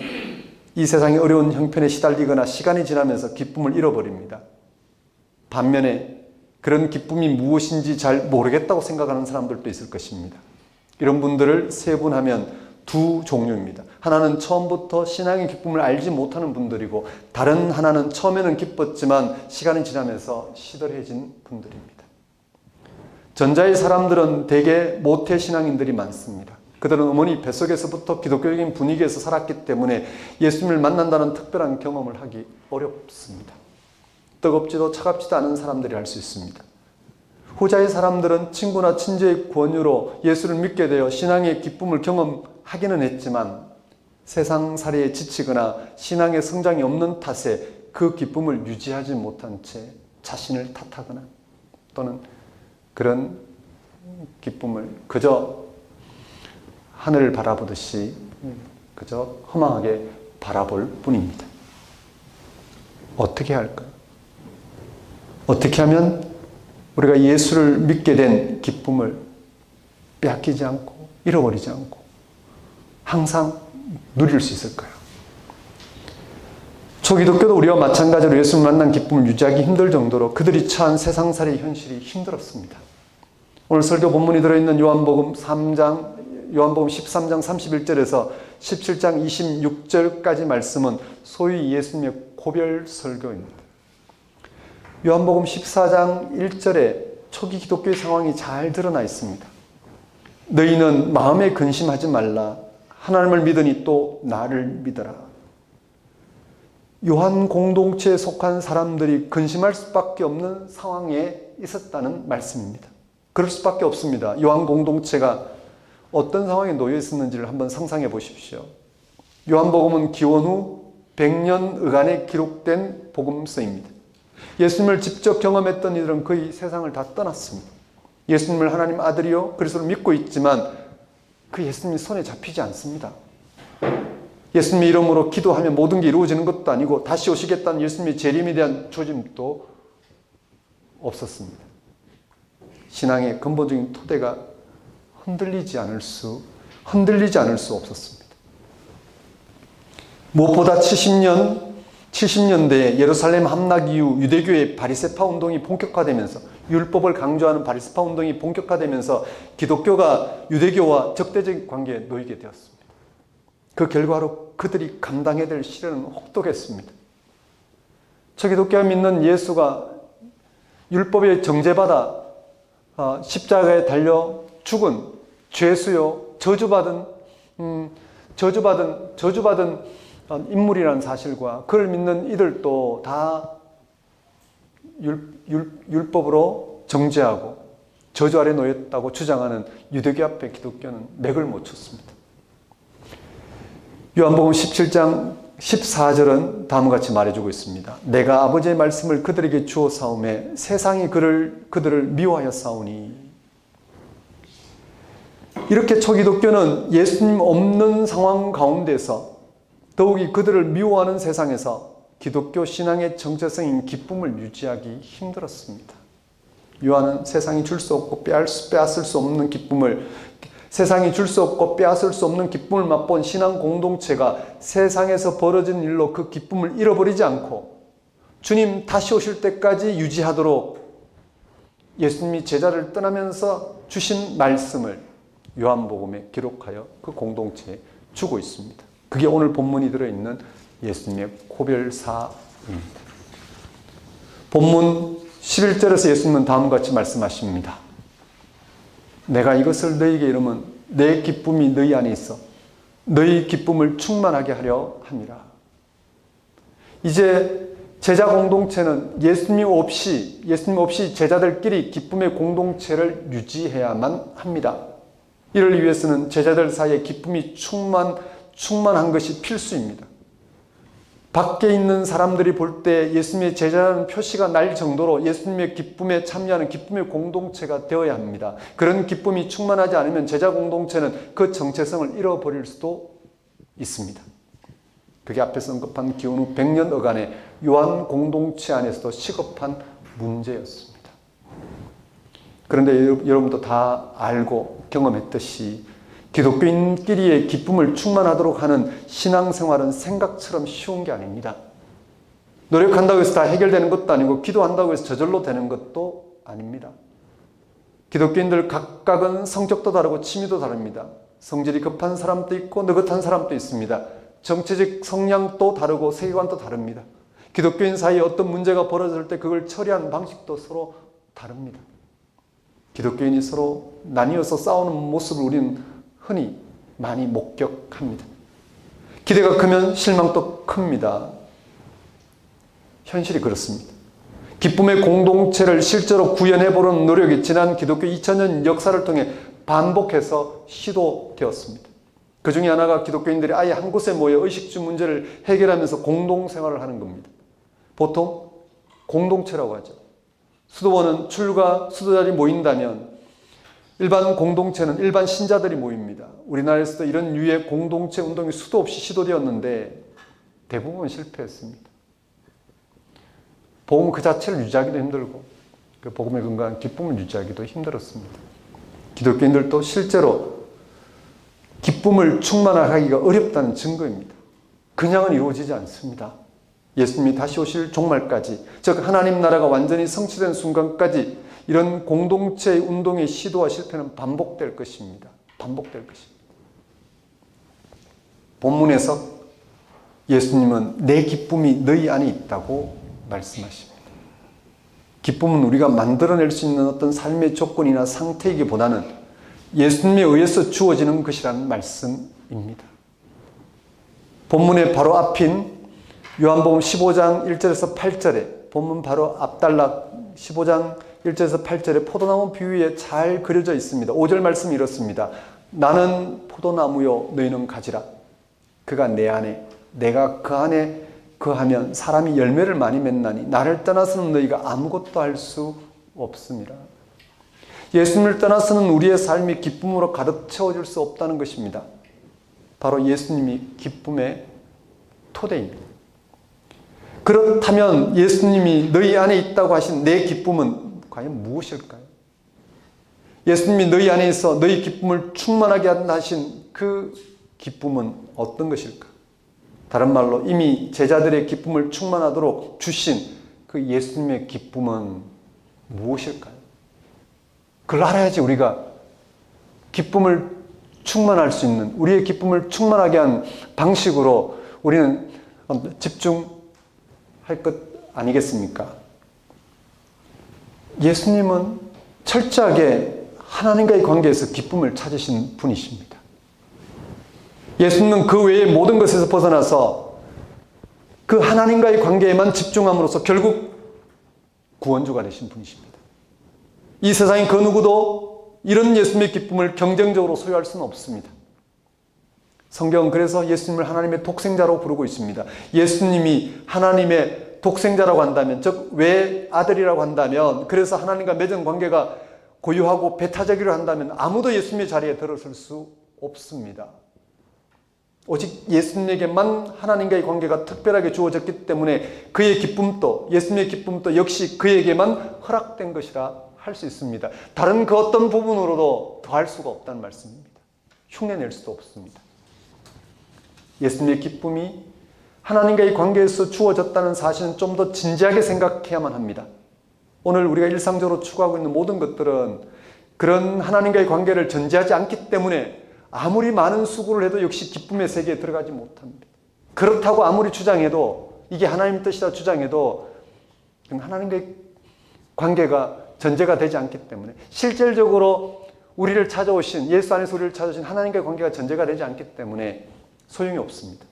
Speaker 1: 이 세상의 어려운 형편에 시달리거나 시간이 지나면서 기쁨을 잃어버립니다. 반면에 그런 기쁨이 무엇인지 잘 모르겠다고 생각하는 사람들도 있을 것입니다. 이런 분들을 세분하면 두 종류입니다. 하나는 처음부터 신앙의 기쁨을 알지 못하는 분들이고, 다른 하나는 처음에는 기뻤지만 시간이 지나면서 시들해진 분들입니다. 전자의 사람들은 대개 모태신앙인들이 많습니다. 그들은 어머니 뱃속에서부터 기독교적인 분위기에서 살았기 때문에 예수님을 만난다는 특별한 경험을 하기 어렵습니다. 뜨겁지도 차갑지도 않은 사람들이 할 수 있습니다. 후자의 사람들은 친구나 친지의 권유로 예수를 믿게 되어 신앙의 기쁨을 경험하기는 했지만 세상살이에 지치거나 신앙의 성장이 없는 탓에 그 기쁨을 유지하지 못한 채 자신을 탓하거나 또는 그런 기쁨을 그저 하늘을 바라보듯이 그저 허망하게 바라볼 뿐입니다. 어떻게 할까요? 어떻게 하면 우리가 예수를 믿게 된 기쁨을 빼앗기지 않고 잃어버리지 않고 항상 누릴 수 있을까요? 초기독교도 우리와 마찬가지로 예수를 만난 기쁨을 유지하기 힘들 정도로 그들이 처한 세상살이의 현실이 힘들었습니다. 오늘 설교 본문이 들어있는 요한복음 13장 31절에서 17장 26절까지 말씀은 소위 예수님의 고별 설교입니다. 요한복음 14장 1절에 초기 기독교의 상황이 잘 드러나 있습니다. 너희는 마음에 근심하지 말라. 하나님을 믿으니 또 나를 믿어라. 요한 공동체에 속한 사람들이 근심할 수밖에 없는 상황에 있었다는 말씀입니다. 그럴 수밖에 없습니다. 요한 공동체가 어떤 상황에 놓여 있었는지를 한번 상상해 보십시오. 요한복음은 기원 후 100년여간에 기록된 복음서입니다. 예수님을 직접 경험했던 이들은 거의 세상을 다 떠났습니다. 예수님을 하나님 아들이요 그리스도로 믿고 있지만 그 예수님이 손에 잡히지 않습니다. 예수님의 이름으로 기도하면 모든 게 이루어지는 것도 아니고 다시 오시겠다는 예수님의 재림에 대한 조짐도 없었습니다. 신앙의 근본적인 토대가 흔들리지 않을 수 없었습니다. 무엇보다 70년대에 예루살렘 함락 이후 유대교의 바리새파 운동이 본격화되면서, 율법을 강조하는 바리새파 운동이 본격화되면서 기독교가 유대교와 적대적 관계에 놓이게 되었습니다. 그 결과로 그들이 감당해야 될 시련은 혹독했습니다. 초기독교가 믿는 예수가 율법에 정죄받아 십자가에 달려 죽은 죄수요 저주받은 인물이라는 사실과 그를 믿는 이들도 다 율법으로 정죄하고 저주 아래 놓였다고 주장하는 유대교 앞에 기독교는 맥을 못 쳤습니다. 요한복음 17장 14절은 다음과 같이 말해주고 있습니다. 내가 아버지의 말씀을 그들에게 주어 싸우매 세상이 그들을 미워하여 싸우니. 이렇게 초기독교는 예수님 없는 상황 가운데서 더욱이 그들을 미워하는 세상에서 기독교 신앙의 정체성인 기쁨을 유지하기 힘들었습니다. 요한은 세상이 줄 수 없고 빼앗을 수 없는 기쁨을, 세상이 줄 수 없고 빼앗을 수 없는 기쁨을 맛본 신앙 공동체가 세상에서 벌어진 일로 그 기쁨을 잃어버리지 않고 주님 다시 오실 때까지 유지하도록 예수님이 제자를 떠나면서 주신 말씀을 요한복음에 기록하여 그 공동체에 주고 있습니다. 그게 오늘 본문이 들어있는 예수님의 고별사입니다. 본문 11절에서 예수님은 다음과 같이 말씀하십니다. 내가 이것을 너희에게 이르면 내 기쁨이 너희 안에 있어 너희 기쁨을 충만하게 하려 함이라. 이제 제자 공동체는 예수님 없이 제자들끼리 기쁨의 공동체를 유지해야만 합니다. 이를 위해서는 제자들 사이에 기쁨이 충만한 것이 필수입니다. 밖에 있는 사람들이 볼 때 예수님의 제자라는 표시가 날 정도로 예수님의 기쁨에 참여하는 기쁨의 공동체가 되어야 합니다. 그런 기쁨이 충만하지 않으면 제자 공동체는 그 정체성을 잃어버릴 수도 있습니다. 그게 앞에서 언급한 기원 후 100년여간의 요한 공동체 안에서도 시급한 문제였습니다. 그런데 여러분도 다 알고 경험했듯이 기독교인끼리의 기쁨을 충만하도록 하는 신앙생활은 생각처럼 쉬운 게 아닙니다. 노력한다고 해서 다 해결되는 것도 아니고 기도한다고 해서 저절로 되는 것도 아닙니다. 기독교인들 각각은 성격도 다르고 취미도 다릅니다. 성질이 급한 사람도 있고 느긋한 사람도 있습니다. 정치적 성향도 다르고 세계관도 다릅니다. 기독교인 사이에 어떤 문제가 벌어질 때 그걸 처리하는 방식도 서로 다릅니다. 기독교인이 서로 나뉘어서 싸우는 모습을 우리는 흔히 많이 목격합니다. 기대가 크면 실망도 큽니다. 현실이 그렇습니다. 기쁨의 공동체를 실제로 구현해보려는 노력이 지난 기독교 2000년 역사를 통해 반복해서 시도되었습니다. 그 중에 하나가 기독교인들이 아예 한 곳에 모여 의식주 문제를 해결하면서 공동생활을 하는 겁니다. 보통 공동체라고 하죠. 수도원은 출가 수도자들이 모인다면 일반 공동체는 일반 신자들이 모입니다. 우리나라에서도 이런 유의 공동체 운동이 수도 없이 시도되었는데 대부분 실패했습니다. 복음 그 자체를 유지하기도 힘들고 그 복음에 근거한 기쁨을 유지하기도 힘들었습니다. 기독교인들도 실제로 기쁨을 충만하기가 어렵다는 증거입니다. 그냥은 이루어지지 않습니다. 예수님이 다시 오실 종말까지, 즉 하나님 나라가 완전히 성취된 순간까지 이런 공동체의 운동의 시도와 실패는 반복될 것입니다. 반복될 것입니다. 본문에서 예수님은 내 기쁨이 너희 안에 있다고 말씀하십니다. 기쁨은 우리가 만들어낼 수 있는 어떤 삶의 조건이나 상태이기보다는 예수님에 의해서 주어지는 것이라는 말씀입니다. 본문의 바로 앞인 요한복음 15장 1절에서 8절에, 본문 바로 앞단락 15장 1절에서 8절에 포도나무 비유에 잘 그려져 있습니다. 5절 말씀이 이렇습니다. 나는 포도나무요 너희는 가지라. 그가 내 안에 내가 그 안에 거하면 사람이 열매를 많이 맺나니 나를 떠나서는 너희가 아무것도 할 수 없습니다. 예수님을 떠나서는 우리의 삶이 기쁨으로 가득 채워질 수 없다는 것입니다. 바로 예수님이 기쁨의 토대입니다. 그렇다면 예수님이 너희 안에 있다고 하신 내 기쁨은 과연 무엇일까요? 예수님이 너희 안에 있어 너희 기쁨을 충만하게 하신 그 기쁨은 어떤 것일까? 다른 말로 이미 제자들의 기쁨을 충만하도록 주신 그 예수님의 기쁨은 무엇일까요? 그걸 알아야지 우리가 기쁨을 충만할 수 있는, 우리의 기쁨을 충만하게 한 방식으로 우리는 집중할 것 아니겠습니까? 예수님은 철저하게 하나님과의 관계에서 기쁨을 찾으신 분이십니다. 예수님은 그 외의 모든 것에서 벗어나서 그 하나님과의 관계에만 집중함으로써 결국 구원주가 되신 분이십니다. 이 세상의 그 누구도 이런 예수님의 기쁨을 경쟁적으로 소유할 수는 없습니다. 성경은 그래서 예수님을 하나님의 독생자로 부르고 있습니다. 예수님이 하나님의 독생자라고 한다면, 즉 외아들이라고 한다면, 그래서 하나님과 맺은 관계가 고유하고 배타적이라 한다면 아무도 예수님의 자리에 들어설 수 없습니다. 오직 예수님에게만 하나님과의 관계가 특별하게 주어졌기 때문에 그의 기쁨도, 예수님의 기쁨도 역시 그에게만 허락된 것이라 할 수 있습니다. 다른 그 어떤 부분으로도 더할 수가 없다는 말씀입니다. 흉내낼 수도 없습니다. 예수님의 기쁨이 하나님과의 관계에서 주어졌다는 사실은 좀 더 진지하게 생각해야만 합니다. 오늘 우리가 일상적으로 추구하고 있는 모든 것들은 그런 하나님과의 관계를 전제하지 않기 때문에 아무리 많은 수고를 해도 역시 기쁨의 세계에 들어가지 못합니다. 그렇다고 아무리 주장해도, 이게 하나님의 뜻이라 주장해도 하나님과의 관계가 전제가 되지 않기 때문에, 실질적으로 우리를 찾아오신, 예수 안에서 우리를 찾아오신 하나님과의 관계가 전제가 되지 않기 때문에 소용이 없습니다.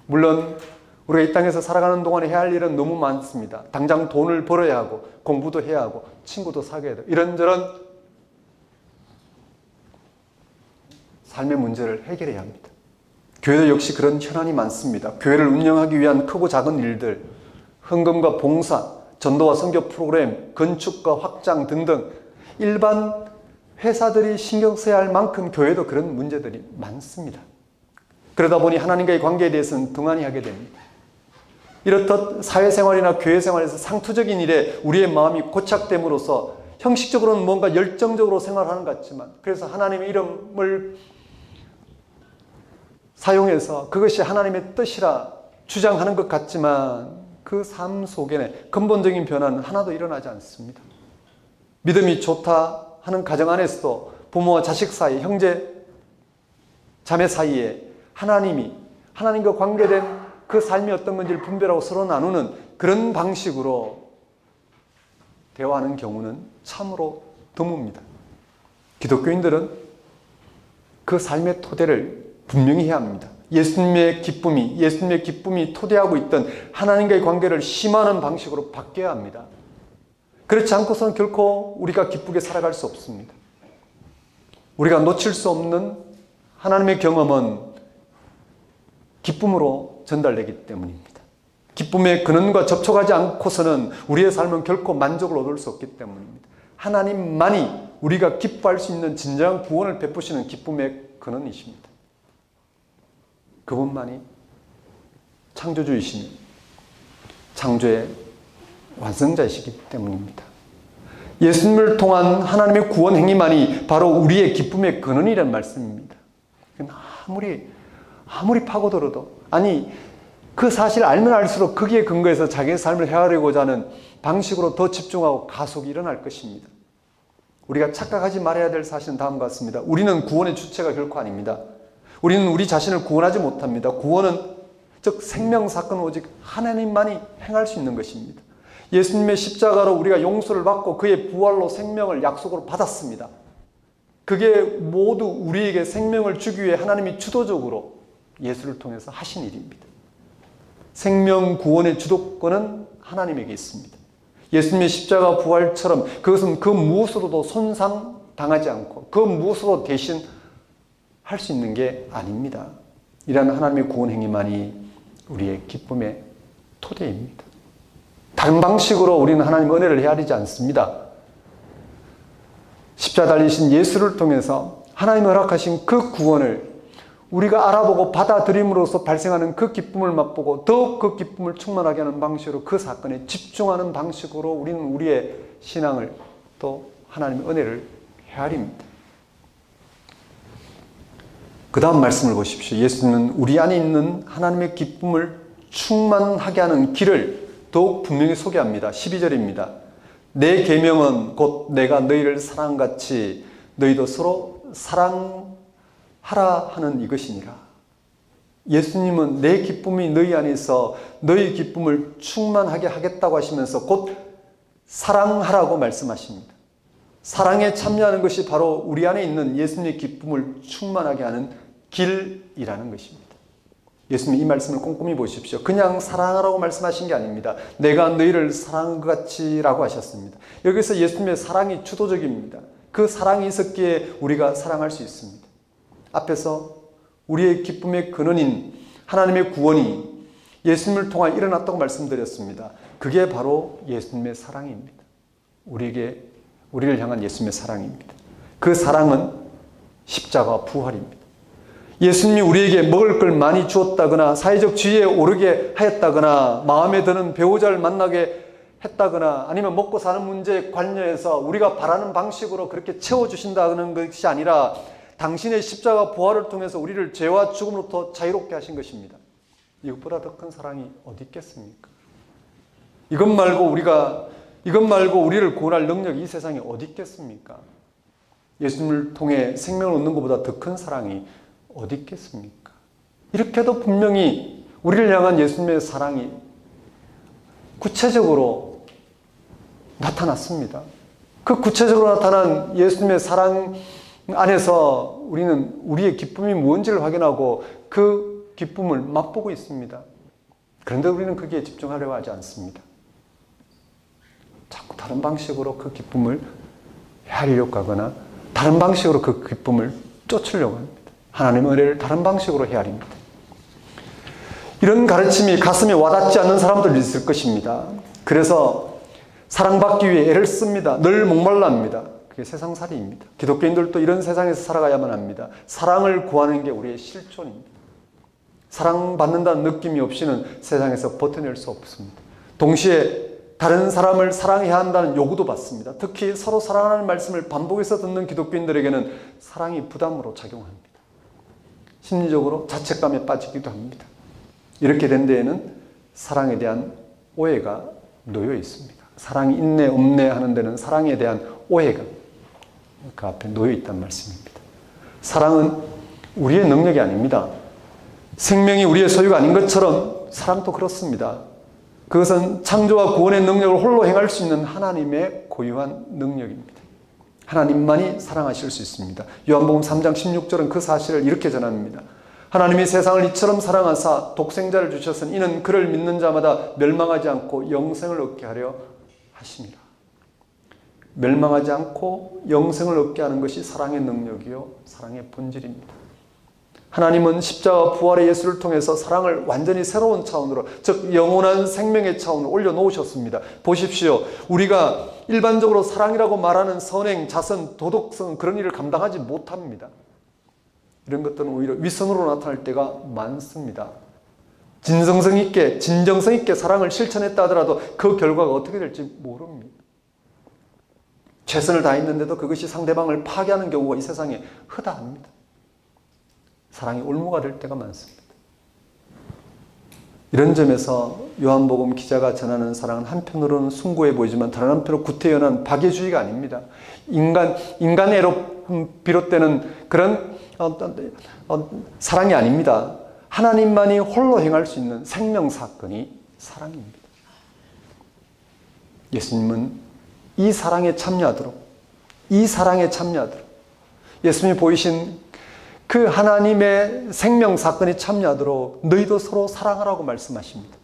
Speaker 1: 물론 우리가 이 땅에서 살아가는 동안에 해야 할 일은 너무 많습니다. 당장 돈을 벌어야 하고, 공부도 해야 하고, 친구도 사귀어야 되고, 이런저런 삶의 문제를 해결해야 합니다. 교회도 역시 그런 현안이 많습니다. 교회를 운영하기 위한 크고 작은 일들, 헌금과 봉사, 전도와 선교 프로그램, 건축과 확장 등등 일반 회사들이 신경 써야 할 만큼 교회도 그런 문제들이 많습니다. 그러다 보니 하나님과의 관계에 대해서는 등한히 하게 됩니다. 이렇듯 사회생활이나 교회생활에서 상투적인 일에 우리의 마음이 고착됨으로써 형식적으로는 뭔가 열정적으로 생활하는 것 같지만, 그래서 하나님의 이름을 사용해서 그것이 하나님의 뜻이라 주장하는 것 같지만 그 삶 속에는 근본적인 변화는 하나도 일어나지 않습니다. 믿음이 좋다 하는 가정 안에서도 부모와 자식 사이, 형제, 자매 사이에 하나님과 관계된 그 삶이 어떤 건지를 분별하고 서로 나누는 그런 방식으로 대화하는 경우는 참으로 드뭅니다. 기독교인들은 그 삶의 토대를 분명히 해야 합니다. 예수님의 기쁨이 토대하고 있던 하나님과의 관계를 심화하는 방식으로 바뀌어야 합니다. 그렇지 않고서는 결코 우리가 기쁘게 살아갈 수 없습니다. 우리가 놓칠 수 없는 하나님의 경험은 기쁨으로 전달되기 때문입니다. 기쁨의 근원과 접촉하지 않고서는 우리의 삶은 결코 만족을 얻을 수 없기 때문입니다. 하나님만이 우리가 기뻐할 수 있는 진정한 구원을 베푸시는 기쁨의 근원이십니다. 그분만이 창조주이신 창조의 완성자이시기 때문입니다. 예수님을 통한 하나님의 구원 행위만이 바로 우리의 기쁨의 근원이라는 말씀입니다. 아무리 파고들어도, 아니 그 사실을 알면 알수록 거기에 근거해서 자기의 삶을 헤아리고자 하는 방식으로 더 집중하고 가속이 일어날 것입니다. 우리가 착각하지 말아야 될 사실은 다음과 같습니다. 우리는 구원의 주체가 결코 아닙니다. 우리는 우리 자신을 구원하지 못합니다. 구원은 즉 생명사건은 오직 하나님만이 행할 수 있는 것입니다. 예수님의 십자가로 우리가 용서를 받고 그의 부활로 생명을 약속으로 받았습니다. 그게 모두 우리에게 생명을 주기 위해 하나님이 주도적으로 예수를 통해서 하신 일입니다. 생명 구원의 주도권은 하나님에게 있습니다. 예수님의 십자가 부활처럼 그것은 그 무엇으로도 손상당하지 않고 그 무엇으로 대신 할 수 있는 게 아닙니다. 이러한 하나님의 구원 행위만이 우리의 기쁨의 토대입니다. 다른 방식으로 우리는 하나님 은혜를 헤아리지 않습니다. 십자가 달리신 예수를 통해서 하나님이 허락하신 그 구원을 우리가 알아보고 받아들임으로써 발생하는 그 기쁨을 맛보고 더욱 그 기쁨을 충만하게 하는 방식으로 그 사건에 집중하는 방식으로 우리는 우리의 신앙을 또 하나님의 은혜를 헤아립니다. 그 다음 말씀을 보십시오. 예수님은 우리 안에 있는 하나님의 기쁨을 충만하게 하는 길을 더욱 분명히 소개합니다. 12절입니다. 내 계명은 곧 내가 너희를 사랑같이 너희도 서로 사랑하라 하는 이것이니라. 예수님은 내 기쁨이 너희 안에 있어 너희 기쁨을 충만하게 하겠다고 하시면서 곧 사랑하라고 말씀하십니다. 사랑에 참여하는 것이 바로 우리 안에 있는 예수님의 기쁨을 충만하게 하는 길이라는 것입니다. 예수님이 이 말씀을 꼼꼼히 보십시오. 그냥 사랑하라고 말씀하신 게 아닙니다. 내가 너희를 사랑한 것 같이 라고 하셨습니다. 여기서 예수님의 사랑이 주도적입니다. 그 사랑이 있었기에 우리가 사랑할 수 있습니다. 앞에서 우리의 기쁨의 근원인 하나님의 구원이 예수님을 통해 일어났다고 말씀드렸습니다. 그게 바로 예수님의 사랑입니다. 우리를 향한 예수님의 사랑입니다. 그 사랑은 십자가 부활입니다. 예수님이 우리에게 먹을 걸 많이 주었다거나 사회적 지위에 오르게 하였다거나 마음에 드는 배우자를 만나게 했다거나 아니면 먹고 사는 문제에 관련해서 우리가 바라는 방식으로 그렇게 채워주신다는 것이 아니라 당신의 십자가 부활을 통해서 우리를 죄와 죽음으로부터 자유롭게 하신 것입니다. 이것보다 더 큰 사랑이 어디 있겠습니까? 이것 말고 우리를 구원할 능력이 이 세상에 어디 있겠습니까? 예수님을 통해 생명을 얻는 것보다 더 큰 사랑이 어디 있겠습니까? 이렇게도 분명히 우리를 향한 예수님의 사랑이 구체적으로 나타났습니다. 그 구체적으로 나타난 예수님의 사랑 안에서 우리는 우리의 기쁨이 무엇인지를 확인하고 그 기쁨을 맛보고 있습니다. 그런데 우리는 거기에 집중하려고 하지 않습니다. 자꾸 다른 방식으로 그 기쁨을 헤아리려고 하거나 다른 방식으로 그 기쁨을 쫓으려고 합니다. 하나님의 은혜를 다른 방식으로 헤아립니다. 이런 가르침이 가슴에 와닿지 않는 사람들이 있을 것입니다. 그래서 사랑받기 위해 애를 씁니다. 늘 목말라 합니다. 그게 세상살이입니다. 기독교인들도 이런 세상에서 살아가야만 합니다. 사랑을 구하는 게 우리의 실존입니다. 사랑받는다는 느낌이 없이는 세상에서 버텨낼 수 없습니다. 동시에 다른 사람을 사랑해야 한다는 요구도 받습니다. 특히 서로 사랑하는 말씀을 반복해서 듣는 기독교인들에게는 사랑이 부담으로 작용합니다. 심리적으로 자책감에 빠지기도 합니다. 이렇게 된 데에는 사랑에 대한 오해가 놓여 있습니다. 사랑이 있네 없네 하는 데는 사랑에 대한 오해가 그 앞에 놓여 있다는 말씀입니다. 사랑은 우리의 능력이 아닙니다. 생명이 우리의 소유가 아닌 것처럼 사랑도 그렇습니다. 그것은 창조와 구원의 능력을 홀로 행할 수 있는 하나님의 고유한 능력입니다. 하나님만이 사랑하실 수 있습니다. 요한복음 3장 16절은 그 사실을 이렇게 전합니다. 하나님이 세상을 이처럼 사랑하사 독생자를 주셨으니 이는 그를 믿는 자마다 멸망하지 않고 영생을 얻게 하려 하심이라. 멸망하지 않고 영생을 얻게 하는 것이 사랑의 능력이요 사랑의 본질입니다. 하나님은 십자가 부활의 예수를 통해서 사랑을 완전히 새로운 차원으로, 즉 영원한 생명의 차원으로 올려놓으셨습니다. 보십시오. 우리가 일반적으로 사랑이라고 말하는 선행, 자선, 도덕성 그런 일을 감당하지 못합니다. 이런 것들은 오히려 위선으로 나타날 때가 많습니다. 진정성 있게 사랑을 실천했다 하더라도 그 결과가 어떻게 될지 모릅니다. 최선을 다했는데도 그것이 상대방을 파괴하는 경우가 이 세상에 허다합니다. 사랑이 올무가 될 때가 많습니다. 이런 점에서 요한복음 기자가 전하는 사랑은 한편으로는 숭고해 보이지만 다른 한편으로 구태연한 박애주의가 아닙니다. 인간애로 비롯되는 그런 사랑이 아닙니다. 하나님만이 홀로 행할 수 있는 생명사건이 사랑입니다. 예수님은 이 사랑에 참여하도록 예수님이 보이신 그 하나님의 생명 사건에 참여하도록 너희도 서로 사랑하라고 말씀하십니다.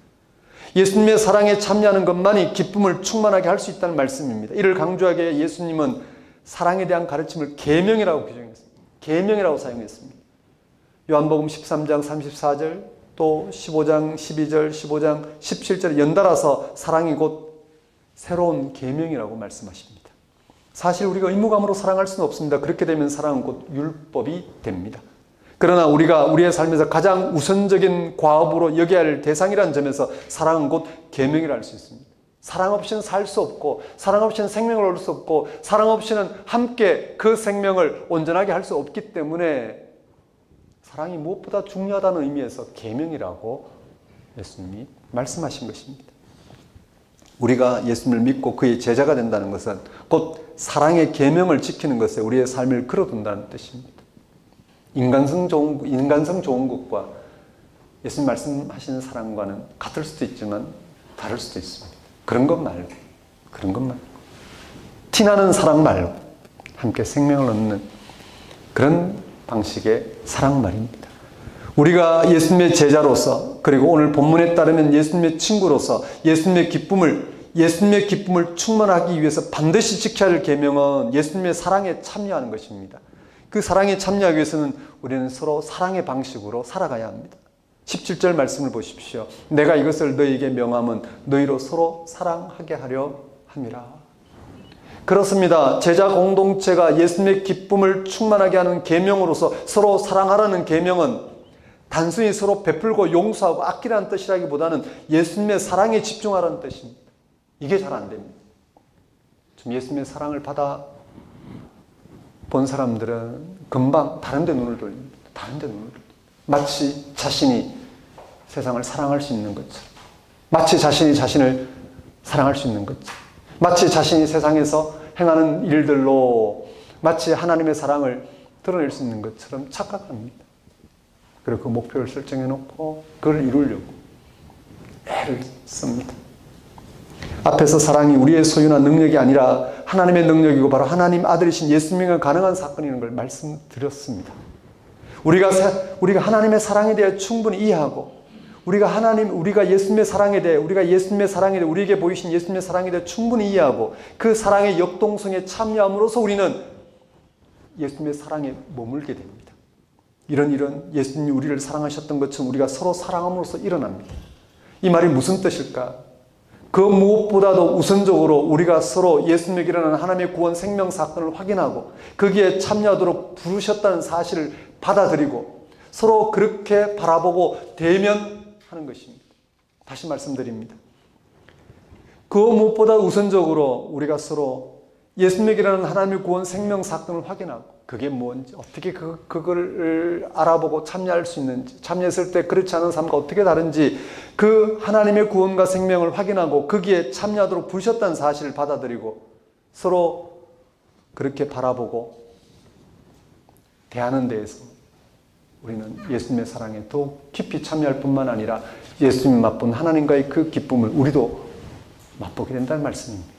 Speaker 1: 예수님의 사랑에 참여하는 것만이 기쁨을 충만하게 할 수 있다는 말씀입니다. 이를 강조하기 위해 예수님은 사랑에 대한 가르침을 계명이라고 규정했습니다. 계명이라고 사용했습니다. 요한복음 13장 34절, 또 15장 12절, 15장 17절 연달아서 사랑이 곧 새로운 계명이라고 말씀하십니다. 사실 우리가 의무감으로 사랑할 수는 없습니다. 그렇게 되면 사랑은 곧 율법이 됩니다. 그러나 우리가 우리의 삶에서 가장 우선적인 과업으로 여겨야 할 대상이라는 점에서 사랑은 곧 계명이라 할 수 있습니다. 사랑 없이는 살 수 없고, 사랑 없이는 생명을 얻을 수 없고, 사랑 없이는 함께 그 생명을 온전하게 할 수 없기 때문에 사랑이 무엇보다 중요하다는 의미에서 계명이라고 예수님이 말씀하신 것입니다. 우리가 예수님을 믿고 그의 제자가 된다는 것은 곧 사랑의 계명을 지키는 것에 우리의 삶을 걸어둔다는 뜻입니다. 인간성 좋은 것과 예수님 말씀하시는 사랑과는 같을 수도 있지만 다를 수도 있습니다. 그런 것 말고 티나는 사랑 말고 함께 생명을 얻는 그런 방식의 사랑 말입니다. 우리가 예수님의 제자로서, 그리고 오늘 본문에 따르면 예수님의 친구로서 예수님의 기쁨을 충만하기 위해서 반드시 지켜야 할 계명은 예수님의 사랑에 참여하는 것입니다. 그 사랑에 참여하기 위해서는 우리는 서로 사랑의 방식으로 살아가야 합니다. 17절 말씀을 보십시오. 내가 이것을 너희에게 명함은 너희로 서로 사랑하게 하려 함이라. 그렇습니다. 제자 공동체가 예수님의 기쁨을 충만하게 하는 계명으로서 서로 사랑하라는 계명은 단순히 서로 베풀고 용서하고 아끼라는 뜻이라기보다는 예수님의 사랑에 집중하라는 뜻입니다. 이게 잘 안 됩니다. 좀 예수님의 사랑을 받아 본 사람들은 금방 다른 데 눈을 돌립니다. 마치 자신이 세상을 사랑할 수 있는 것처럼, 마치 자신이 자신을 사랑할 수 있는 것처럼, 마치 자신이 세상에서 행하는 일들로 마치 하나님의 사랑을 드러낼 수 있는 것처럼 착각합니다. 그리고 그 목표를 설정해 놓고 그걸 이루려고 애를 씁니다. 앞에서 사랑이 우리의 소유나 능력이 아니라 하나님의 능력이고 바로 하나님 아들이신 예수님과 가능한 사건이라는 걸 말씀드렸습니다. 우리가 하나님의 사랑에 대해 충분히 이해하고, 우리가 예수님의 사랑에 대해, 우리에게 보이신 예수님의 사랑에 대해 충분히 이해하고, 그 사랑의 역동성에 참여함으로써 우리는 예수님의 사랑에 머물게 됩니다. 이런 예수님이 우리를 사랑하셨던 것처럼 우리가 서로 사랑함으로써 일어납니다. 이 말이 무슨 뜻일까? 그 무엇보다도 우선적으로 우리가 서로 예수님에게 일어나는 하나님의 구원 생명 사건을 확인하고 거기에 참여하도록 부르셨다는 사실을 받아들이고 서로 그렇게 바라보고 대면하는 것입니다. 다시 말씀드립니다. 그 무엇보다 우선적으로 우리가 서로 예수님에게 일어나는 하나님의 구원 생명 사건을 확인하고 그게 뭔지, 어떻게 그걸 알아보고 참여할 수 있는지, 참여했을 때 그렇지 않은 삶과 어떻게 다른지 그 하나님의 구원과 생명을 확인하고 거기에 참여하도록 부르셨다는 사실을 받아들이고 서로 그렇게 바라보고 대하는 데에서 우리는 예수님의 사랑에 더욱 깊이 참여할 뿐만 아니라 예수님이 맛본 하나님과의 그 기쁨을 우리도 맛보게 된다는 말씀입니다.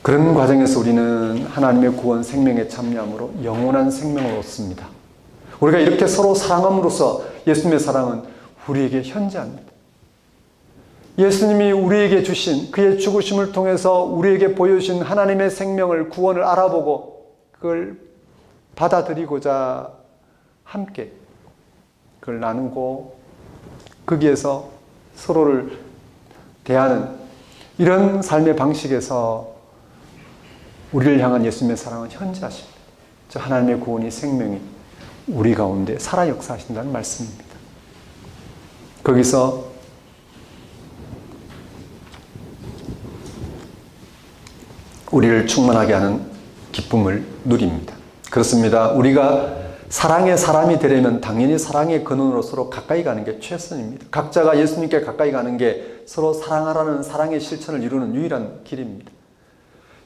Speaker 1: 그런 과정에서 우리는 하나님의 구원 생명에 참여함으로 영원한 생명을 얻습니다. 우리가 이렇게 서로 사랑함으로써 예수님의 사랑은 우리에게 현재합니다. 예수님이 우리에게 주신 그의 죽으심을 통해서 우리에게 보여주신 하나님의 생명을, 구원을 알아보고 그걸 받아들이고자 함께 그걸 나누고 거기에서 서로를 대하는 이런 삶의 방식에서 우리를 향한 예수님의 사랑은 현재하십니다. 저 하나님의 구원이, 생명이 우리 가운데 살아 역사하신다는 말씀입니다. 거기서 우리를 충만하게 하는 기쁨을 누립니다. 그렇습니다. 우리가 사랑의 사람이 되려면 당연히 사랑의 근원으로 서로 가까이 가는 게 최선입니다. 각자가 예수님께 가까이 가는 게 서로 사랑하라는 사랑의 실천을 이루는 유일한 길입니다.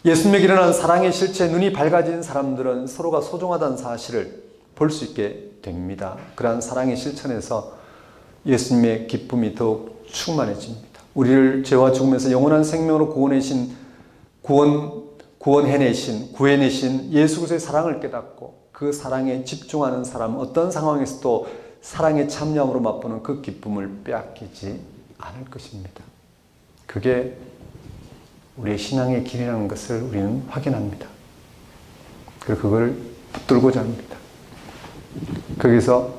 Speaker 1: 예수님에게 일어난 사랑의 실체에 눈이 밝아진 사람들은 서로가 소중하다는 사실을 볼 수 있게 됩니다. 그러한 사랑의 실천에서 예수님의 기쁨이 더욱 충만해집니다. 우리를 죄와 죽음에서 영원한 생명으로 구해내신 예수 그리스도의 사랑을 깨닫고 그 사랑에 집중하는 사람, 어떤 상황에서도 사랑의 참여함으로 맛보는 그 기쁨을 빼앗기지 않을 것입니다. 그게 우리의 신앙의 길이라는 것을 우리는 확인합니다. 그리고 그걸 붙들고자 합니다. 거기서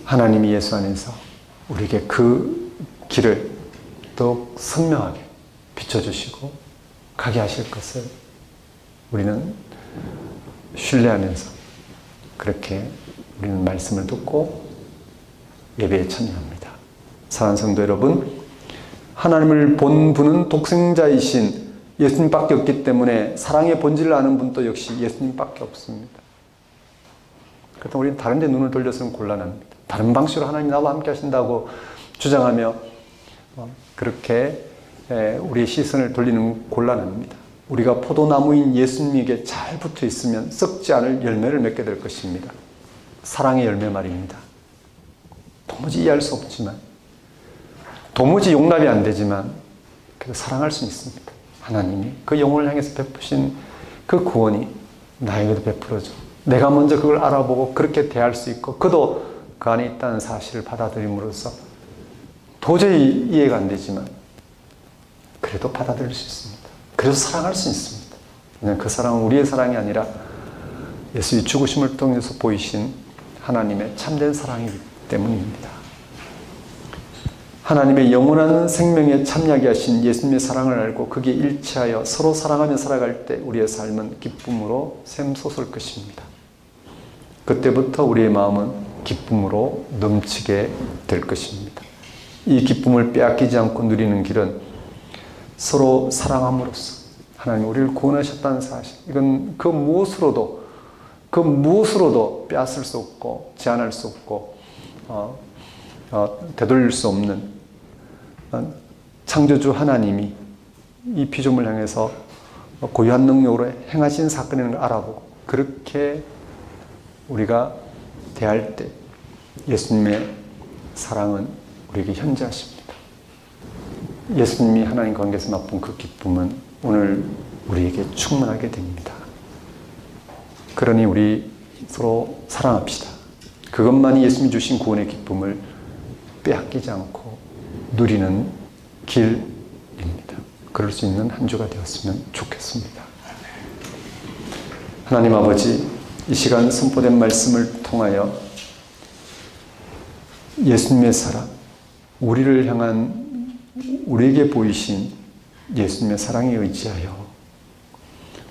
Speaker 1: 하나님이 예수 안에서 우리에게 그 길을 더욱 선명하게 비춰주시고 가게 하실 것을 우리는 신뢰하면서 그렇게 우리는 말씀을 듣고 예배에 참여합니다. 사랑하는 성도 여러분, 하나님을 본 분은 독생자이신 예수님밖에 없기 때문에 사랑의 본질을 아는 분도 역시 예수님밖에 없습니다. 그렇다면 우리는 다른 데 눈을 돌려서는 곤란합니다. 다른 방식으로 하나님 나와 함께 하신다고 주장하며 그렇게 우리의 시선을 돌리는 곤란합니다. 우리가 포도나무인 예수님에게 잘 붙어 있으면 썩지 않을 열매를 맺게 될 것입니다. 사랑의 열매 말입니다. 도무지 이해할 수 없지만, 도무지 용납이 안 되지만 그래도 사랑할 수 있습니다. 하나님이 그 영혼을 향해서 베푸신 그 구원이 나에게도 베풀어져 내가 먼저 그걸 알아보고 그렇게 대할 수 있고 그도 그 안에 있다는 사실을 받아들임으로써 도저히 이해가 안 되지만 그래도 받아들일 수 있습니다. 그래서 사랑할 수 있습니다. 왜냐하면 그 사랑은 우리의 사랑이 아니라 예수의 죽으심을 통해서 보이신 하나님의 참된 사랑이기 때문입니다. 하나님의 영원한 생명에 참여하게 하신 예수님의 사랑을 알고 거기에 일치하여 서로 사랑하며 살아갈 때 우리의 삶은 기쁨으로 샘솟을 것입니다. 그때부터 우리의 마음은 기쁨으로 넘치게 될 것입니다. 이 기쁨을 빼앗기지 않고 누리는 길은 서로 사랑함으로써 하나님 우리를 구원하셨다는 사실, 이건 그 무엇으로도 빼앗을 수 없고 제한할 수 없고 되돌릴 수 없는 창조주 하나님이 이 피조물 향해서 고유한 능력으로 행하신 사건이라는 걸 알아보고 그렇게 우리가 대할 때 예수님의 사랑은 우리에게 현재하십니다. 예수님이 하나님 관계에서 맛본 그 기쁨은 오늘 우리에게 충만하게 됩니다. 그러니 우리 서로 사랑합시다. 그것만이 예수님이 주신 구원의 기쁨을 빼앗기지 않고 누리는 길입니다. 그럴 수 있는 한 주가 되었으면 좋겠습니다. 하나님 아버지, 이 시간 선포된 말씀을 통하여 예수님의 사랑, 우리를 향한 우리에게 보이신 예수님의 사랑에 의지하여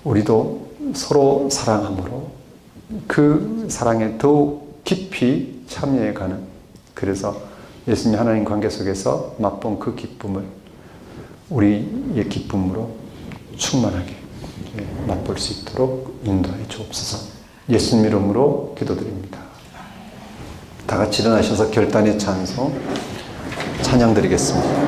Speaker 1: 우리도 서로 사랑함으로 그 사랑에 더욱 깊이 참여해가는, 그래서 예수님 하나님 관계 속에서 맛본 그 기쁨을 우리의 기쁨으로 충만하게 맛볼 수 있도록 인도해 주옵소서. 예수님 이름으로 기도드립니다. 다 같이 일어나셔서 결단의 찬송 찬양 드리겠습니다.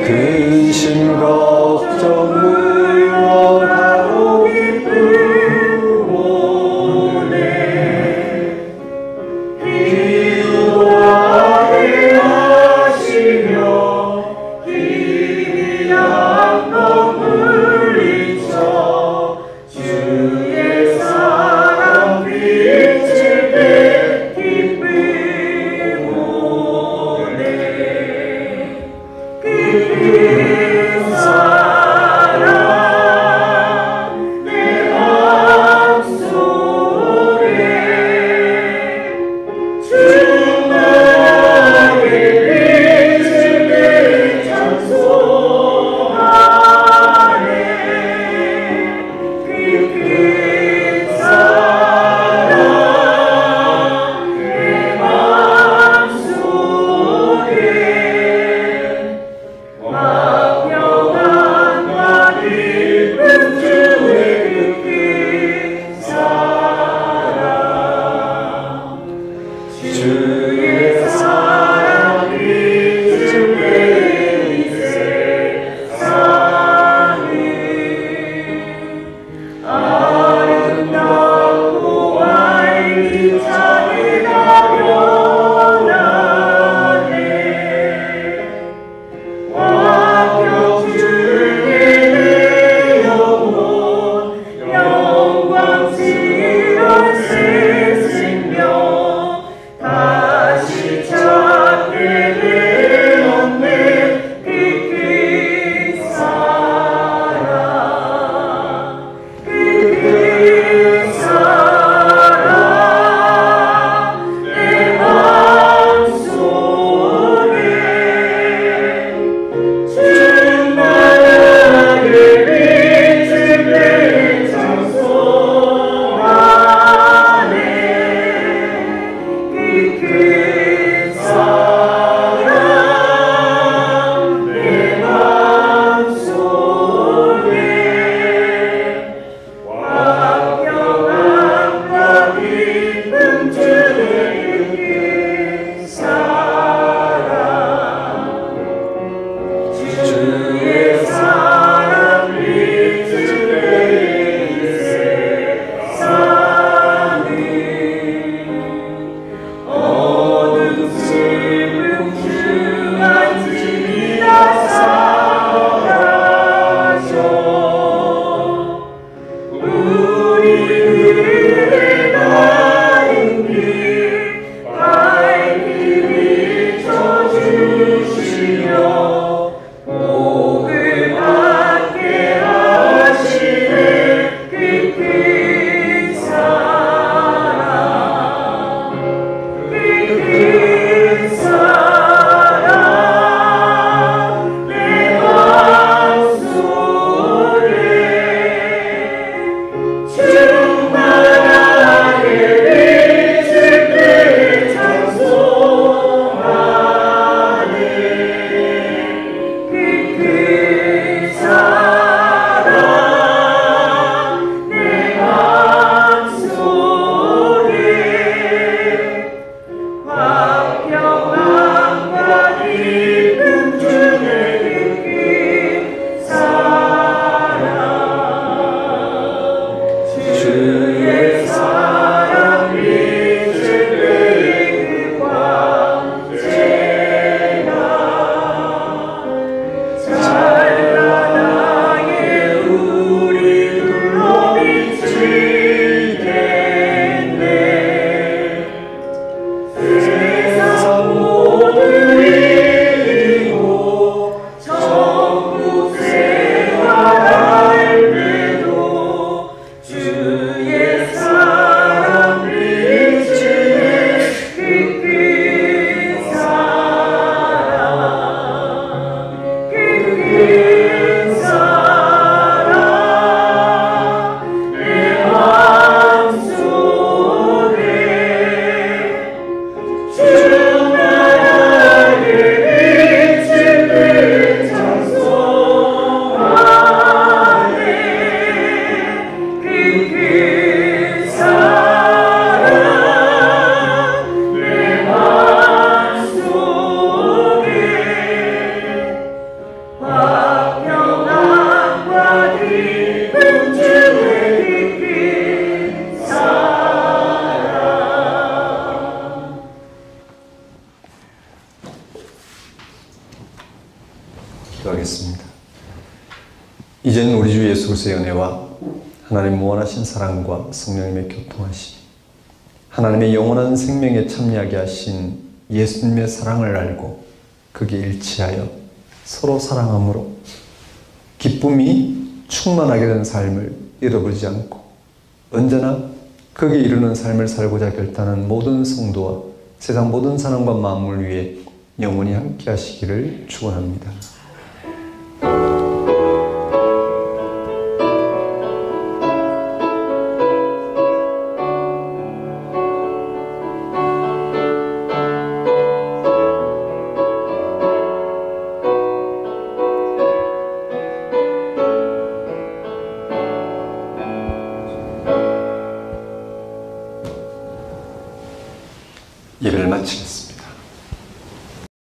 Speaker 1: 근심 걱정 물러가고 기쁨 오네 기도하게 하시며 희미한 것 물리쳐 주의 사랑 빛을 내 기쁨 오네 그 사랑 기도하겠습니다. 이제는 우리 주 예수 그리스도의 은혜와 하나님 무한하신 사랑과 성령님의 교통하심, 하나님의 영원한 생명에 참여하게 하신 예수님의 사랑을 알고 거기에 일치하여 서로 사랑함으로 기쁨이 충만하게 된 삶을 잃어버리지 않고 언제나 거기에 이르는 삶을 살고자 결단한 모든 성도와 세상 모든 사람과 만물 위에 영원히 함께 하시기를 축원합니다. 예배를 마치겠습니다.